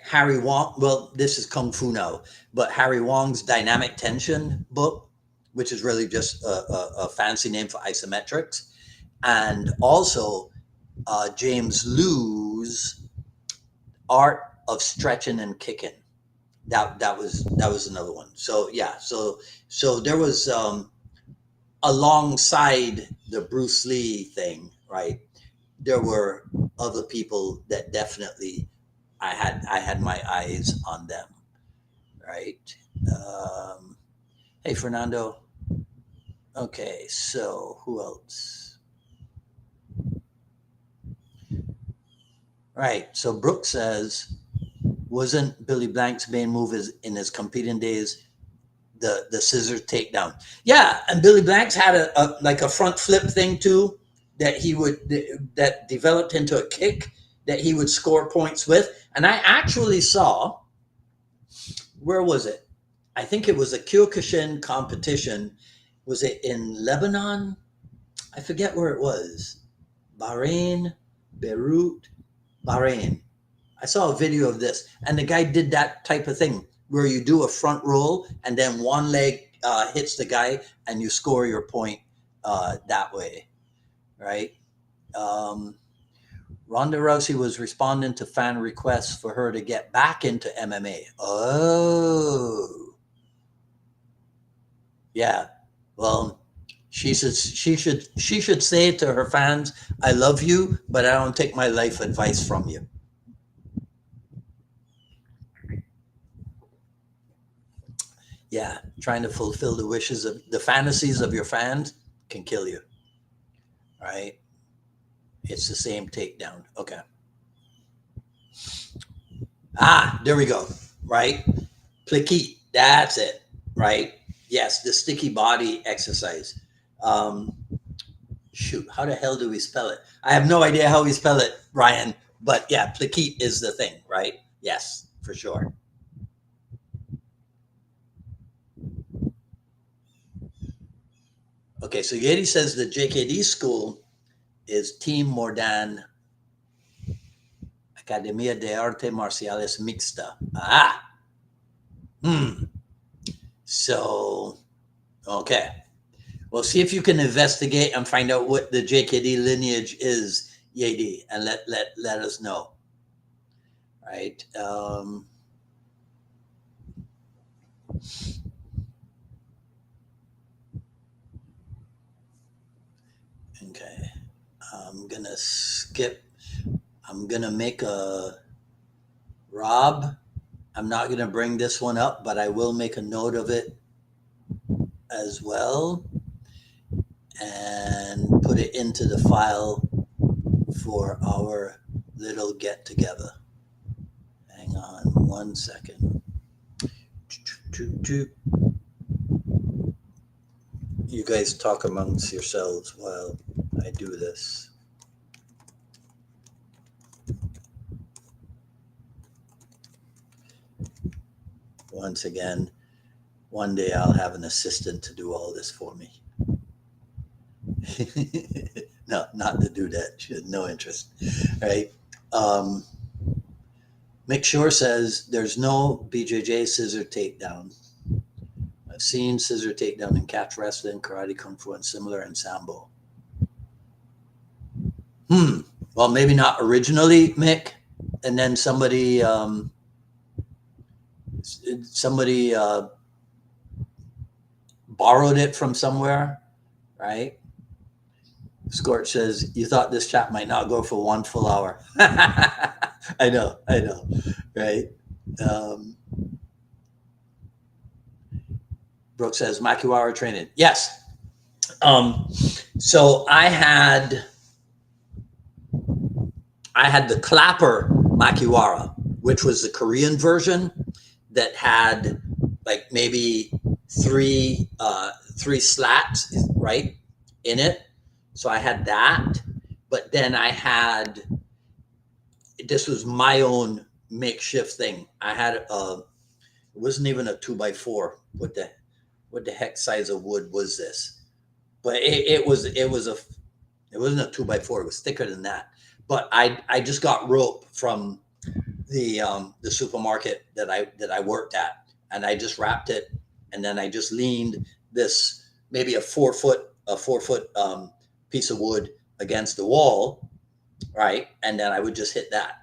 Harry Wong, well, this is Kung Fu now, but Harry Wong's Dynamic Tension book, which is really just a fancy name for isometrics, and also James Liu's Art of Stretching and Kicking. That was another one. So yeah, so there was alongside the Bruce Lee thing, right? There were other people that definitely I had my eyes on them, right? Um, hey, Fernando. Okay, so who else? Right. So Brooke says, wasn't Billy Blank's main move in his competing days the scissor takedown? Yeah, and Billy Blank's had a like a front flip thing too that he would that developed into a kick that he would score points with. And I actually saw, where was it? I think it was a Kyokushin competition. Was it in Lebanon? I forget where it was. Bahrain, Beirut, Bahrain. I saw a video of this, and the guy did that type of thing where you do a front roll and then one leg hits the guy and you score your point that way, right? Um, Ronda Rousey was responding to fan requests for her to get back into MMA. Oh, yeah. Well, she should say to her fans, "I love you, but I don't take my life advice from you." Yeah, trying to fulfill the wishes of the fantasies of your fans can kill you, right? It's the same takedown. Okay. Ah, there we go. Right. Pliquet, that's it, right? Yes, the sticky body exercise. Um, Shoot, how the hell do we spell it? I have no idea how we spell it, Ryan. But yeah, Pliquet is the thing, right? Yes, for sure. Okay, so Yeti says the JKD school is Team Mordan Academia de Arte Marciales Mixta. Ah, hmm. So, okay. Well, see if you can investigate and find out what the JKD lineage is, Yeti, and let us know. Right. Okay. I'm gonna skip. I'm gonna make a Rob. I'm not gonna bring this one up, but I will make a note of it as well and put it into the file for our little get together. Hang on 1 second. You guys talk amongst yourselves while I do this. Once again, one day I'll have an assistant to do all this for me. No, not to do that. She had no interest, right? Um, Mick Shore says there's no BJJ scissor takedown. I've seen scissor takedown in catch wrestling, karate, kung fu, and similar in sambo. Well, maybe not originally, Mick, and then somebody borrowed it from somewhere, right? Scorch says, you thought this chat might not go for 1 full hour. I know, right? Um, Brooke says, Makiwara training. Yes. So I had the clapper Makiwara, which was the Korean version that had like maybe three slats, right, in it. So I had that, but then I had, this was my own makeshift thing. I had it wasn't even a 2x4. What the heck size of wood was this? But it wasn't a 2x4. It was thicker than that. But I just got rope from the supermarket that I worked at, and I just wrapped it, and then I just leaned this maybe a 4 foot piece of wood against the wall, right, and then I would just hit that.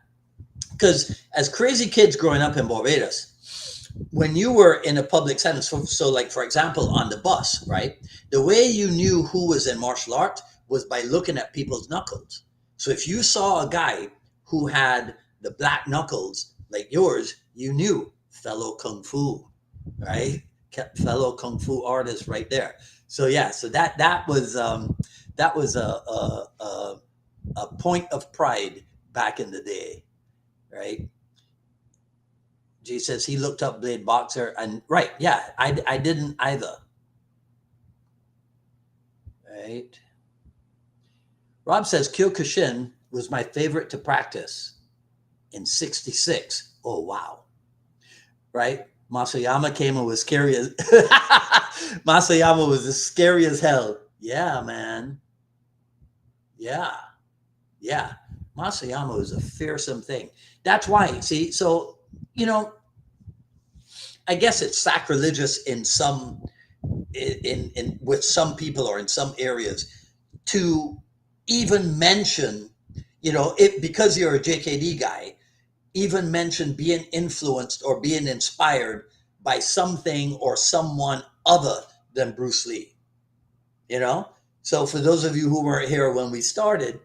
Because as crazy kids growing up in Barbados, when you were in a public setting, so like for example on the bus, right, the way you knew who was in martial arts was by looking at people's knuckles. So if you saw a guy who had the black knuckles like yours, you knew fellow kung fu, right? Kept fellow kung fu artist right there. So yeah, so that was a point of pride back in the day, right? G says he looked up Blade Boxer, and right, yeah, I didn't either, right? Rob says Kyokushin was my favorite to practice in '66. Oh wow, right? Masayama came and was scary as Masayama was as scary as hell. Yeah, man. Yeah, yeah. Masayama was a fearsome thing. That's why. See, so you know, I guess it's sacrilegious in some in with some people or in some areas to even mention, it because you're a JKD guy, even mention being influenced or being inspired by something or someone other than Bruce Lee. You know? So for those of you who weren't here when we started,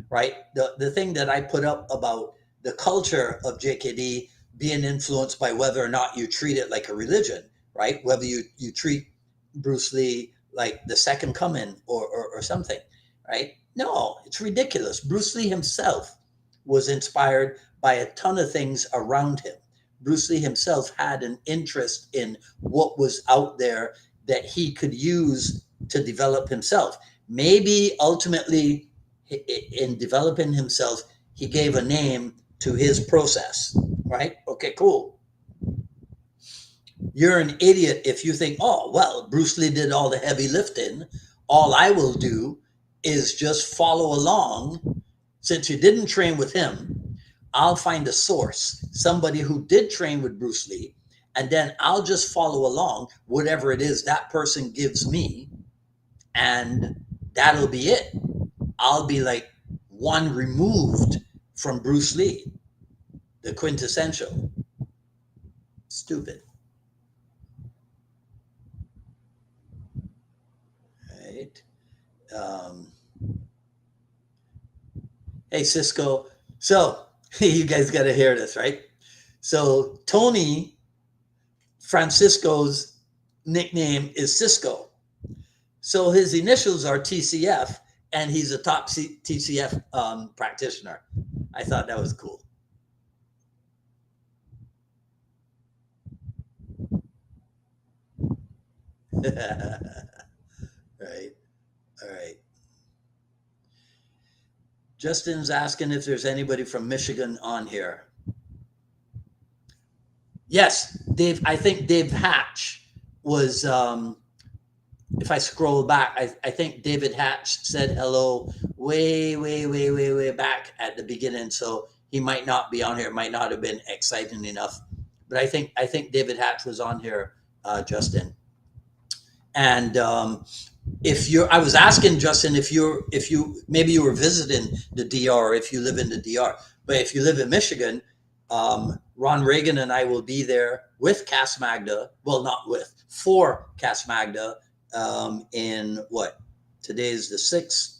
right, the thing that I put up about the culture of JKD being influenced by whether or not you treat it like a religion, right? Whether you treat Bruce Lee like the second coming or something, right? No, it's ridiculous. Bruce Lee himself was inspired by a ton of things around him, Bruce Lee himself had an interest in what was out there that he could use to develop himself. Maybe ultimately, in developing himself, he gave a name to his process, right? Okay, cool. You're an idiot if you think, oh, well, Bruce Lee did all the heavy lifting. All I will do is just follow along. Since you didn't train with him, I'll find a source, somebody who did train with Bruce Lee, and then I'll just follow along whatever it is that person gives me, and that'll be it. I'll be like one removed from Bruce Lee, the quintessential. Stupid. Right? Um, hey, Cisco. So, you guys got to hear this, right? So, Tony Francisco's nickname is Cisco. So, his initials are TCF, and he's a top TCF practitioner. I thought that was cool. Right. All right. Justin's asking if there's anybody from Michigan on here. Yes, Dave. I think Dave Hatch was. If I scroll back, I think David Hatch said hello way back at the beginning. So he might not be on here. It might not have been exciting enough. But I think David Hatch was on here, Justin. And if you're, I was asking Justin if you maybe you were visiting the DR, or if you live in the DR. But if you live in Michigan, Ron Reagan and I will be there with Cas Magda. Well, not with, for Cas Magda, in what? Today's the 6th.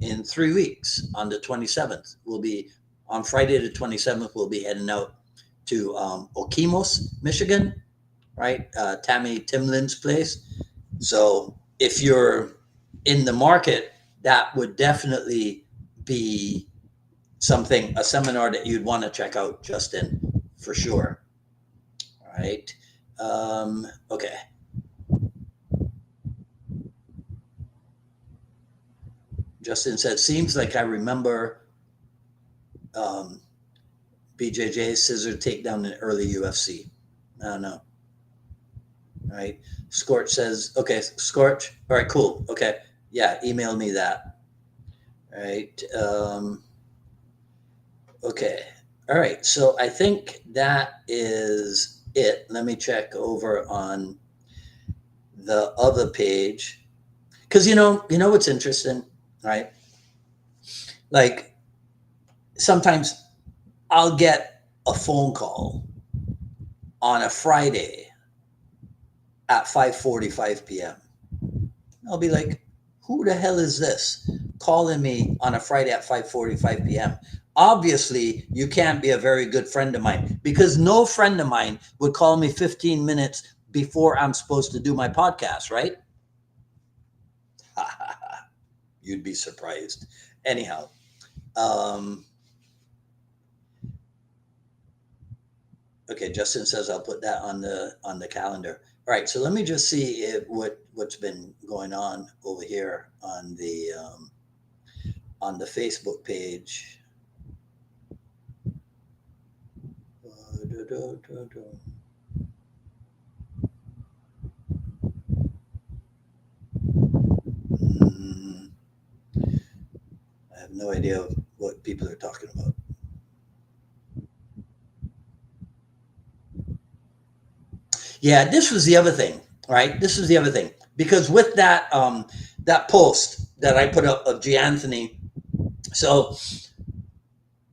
In 3 weeks, on the 27th, we'll be on Friday the 27th. We'll be heading out to Okemos, Michigan, right? Tammy Timlin's place. So if you're in the market, that would definitely be something, a seminar that you'd want to check out, Justin, for sure. All right. Okay. Justin said, seems like I remember BJJ scissor takedown in early UFC. I don't know. All right. Scorch says, okay, Scorch. All right, cool. Okay. Yeah, email me that. All right. Okay. All right. So I think that is it. Let me check over on the other page. Because you know what's interesting, right? Like sometimes I'll get a phone call on a Friday at 5:45 p.m. I'll be like, who the hell is this calling me on a Friday at 5:45 p.m.? Obviously, you can't be a very good friend of mine, because no friend of mine would call me 15 minutes before I'm supposed to do my podcast, right? You'd be surprised. Anyhow, um, okay, Justin says I'll put that on the calendar. All right, so let me just see what's been going on over here on the Facebook page. Mm, I have no idea what people are talking about. Yeah, this was the other thing, right? This was the other thing, because with that post that I put up of G. Anthony, so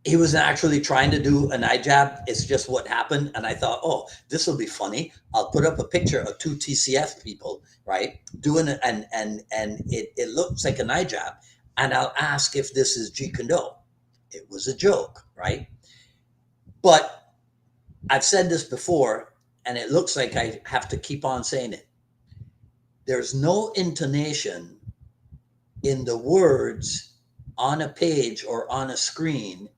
he was actually trying to do an eye jab. It's just what happened, and I thought, oh, this will be funny. I'll put up a picture of two TCF people, right, doing it, and it looks like an eye jab, and I'll ask if this is Jeet Kune. It was a joke, right? But I've said this before, and it looks like I have to keep on saying it. There's no intonation in the words on a page or on a screen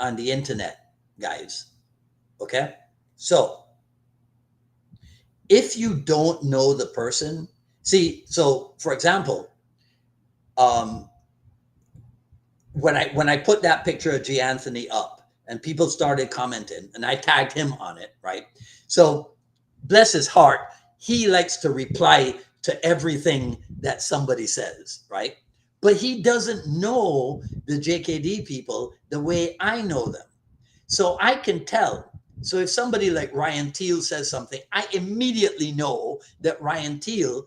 on the internet, guys. Okay. So if you don't know the person, see, so for example, um, when I put that picture of G. Anthony up and people started commenting and I tagged him on it, right? So bless his heart, he likes to reply to everything that somebody says, right? But he doesn't know the JKD people the way I know them. So I can tell. So if somebody like Ryan Teal says something, I immediately know that Ryan Teal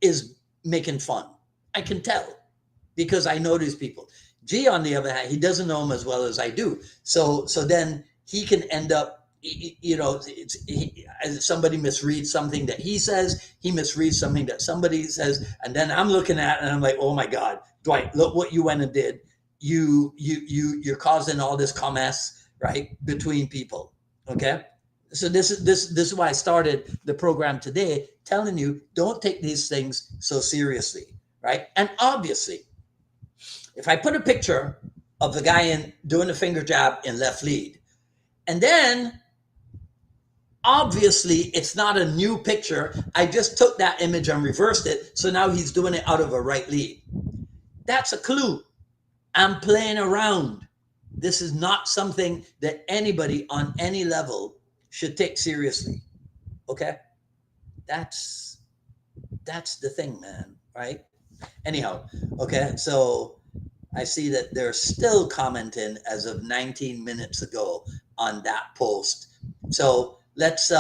is making fun. I can tell because I know these people. G, on the other hand, he doesn't know them as well as I do. So then he can end up, somebody misreads something that he says, he misreads something that somebody says, and then I'm looking at it and I'm like, oh my God, Dwight, look what you went and did. You're causing all this commerce, right, between people. Okay. So this is why I started the program today, telling you don't take these things so seriously, right? And obviously, if I put a picture of the guy in doing a finger jab in left lead, and then obviously it's not a new picture, I just took that image and reversed it, so now he's doing it out of a right lead. That's a clue. I'm playing around. This is not something that anybody on any level should take seriously. Okay? That's the thing, man, right? Anyhow, okay, so I see that they're still commenting as of 19 minutes ago on that post. So let's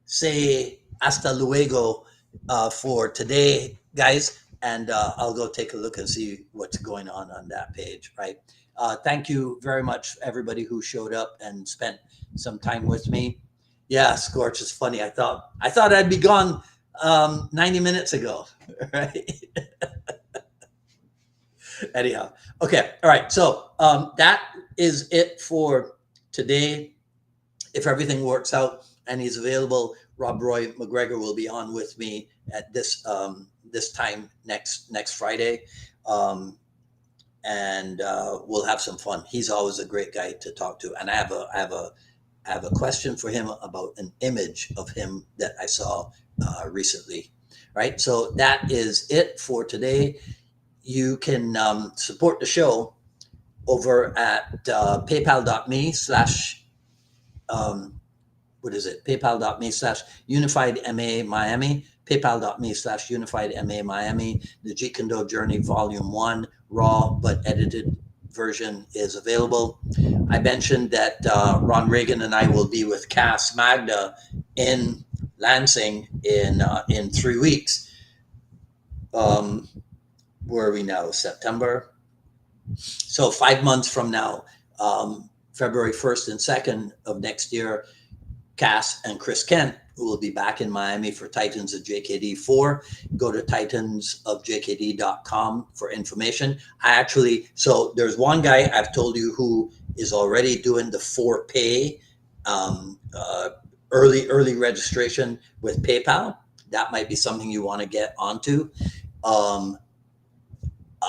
say hasta luego for today, guys, and I'll go take a look and see what's going on that page, right? Thank you very much, everybody who showed up and spent some time with me. Yeah, Scorch is funny. I thought I'd be gone 90 minutes ago, right? Anyhow, okay, all right. So that is it for today. If everything works out and he's available, Rob Roy McGregor will be on with me at this time next Friday, and we'll have some fun. He's always a great guy to talk to, and I have a question for him about an image of him that I saw recently. Right. So that is it for today. You can support the show over at paypal.me slash what is it? PayPal.me slash Unified MA Miami. PayPal.me slash Unified MA Miami. The Jeet Kune Journey Volume 1, raw but edited version is available. I mentioned that Ron Reagan and I will be with Cass Magda in Lansing in 3 weeks. Where are we now? September. So 5 months from now, February 1st and 2nd of next year, Cass and Chris Kent, who will be back in Miami for Titans of JKD 4. Go to titansofjkd.com for information. So there's one guy I've told you who is already doing the 4Pay early registration with PayPal. That might be something you want to get onto.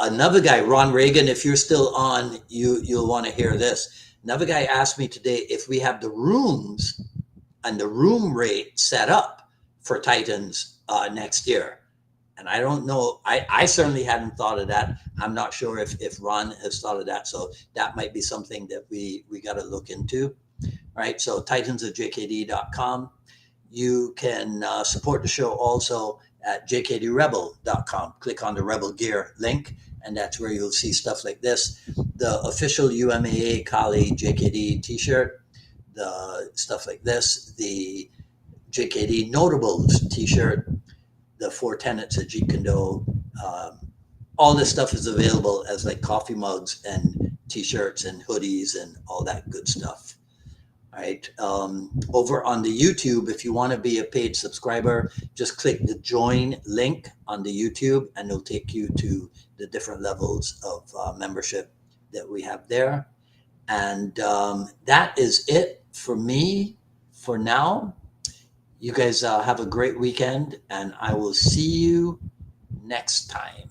Another guy, Ron Reagan, if you're still on, you'll want to hear this. Another guy asked me today if we have the rooms and the room rate set up for Titans next year. And I don't know. I certainly hadn't thought of that. I'm not sure if Ron has thought of that. So that might be something that we got to look into. All right. So titansofjkd.com. You can support the show also at jkdrebel.com. Click on the Rebel Gear link, and that's where you'll see stuff like this. The official UMAA Kali JKD t-shirt, the stuff like this, the JKD Notables t-shirt, the 4 tenets of Jeet Kune. All this stuff is available as like coffee mugs and t-shirts and hoodies and all that good stuff. All right. Over on the YouTube, if you want to be a paid subscriber, just click the join link on the YouTube and it'll take you to the different levels of membership that we have there. And that is it for me for now. You guys have a great weekend, and I will see you next time.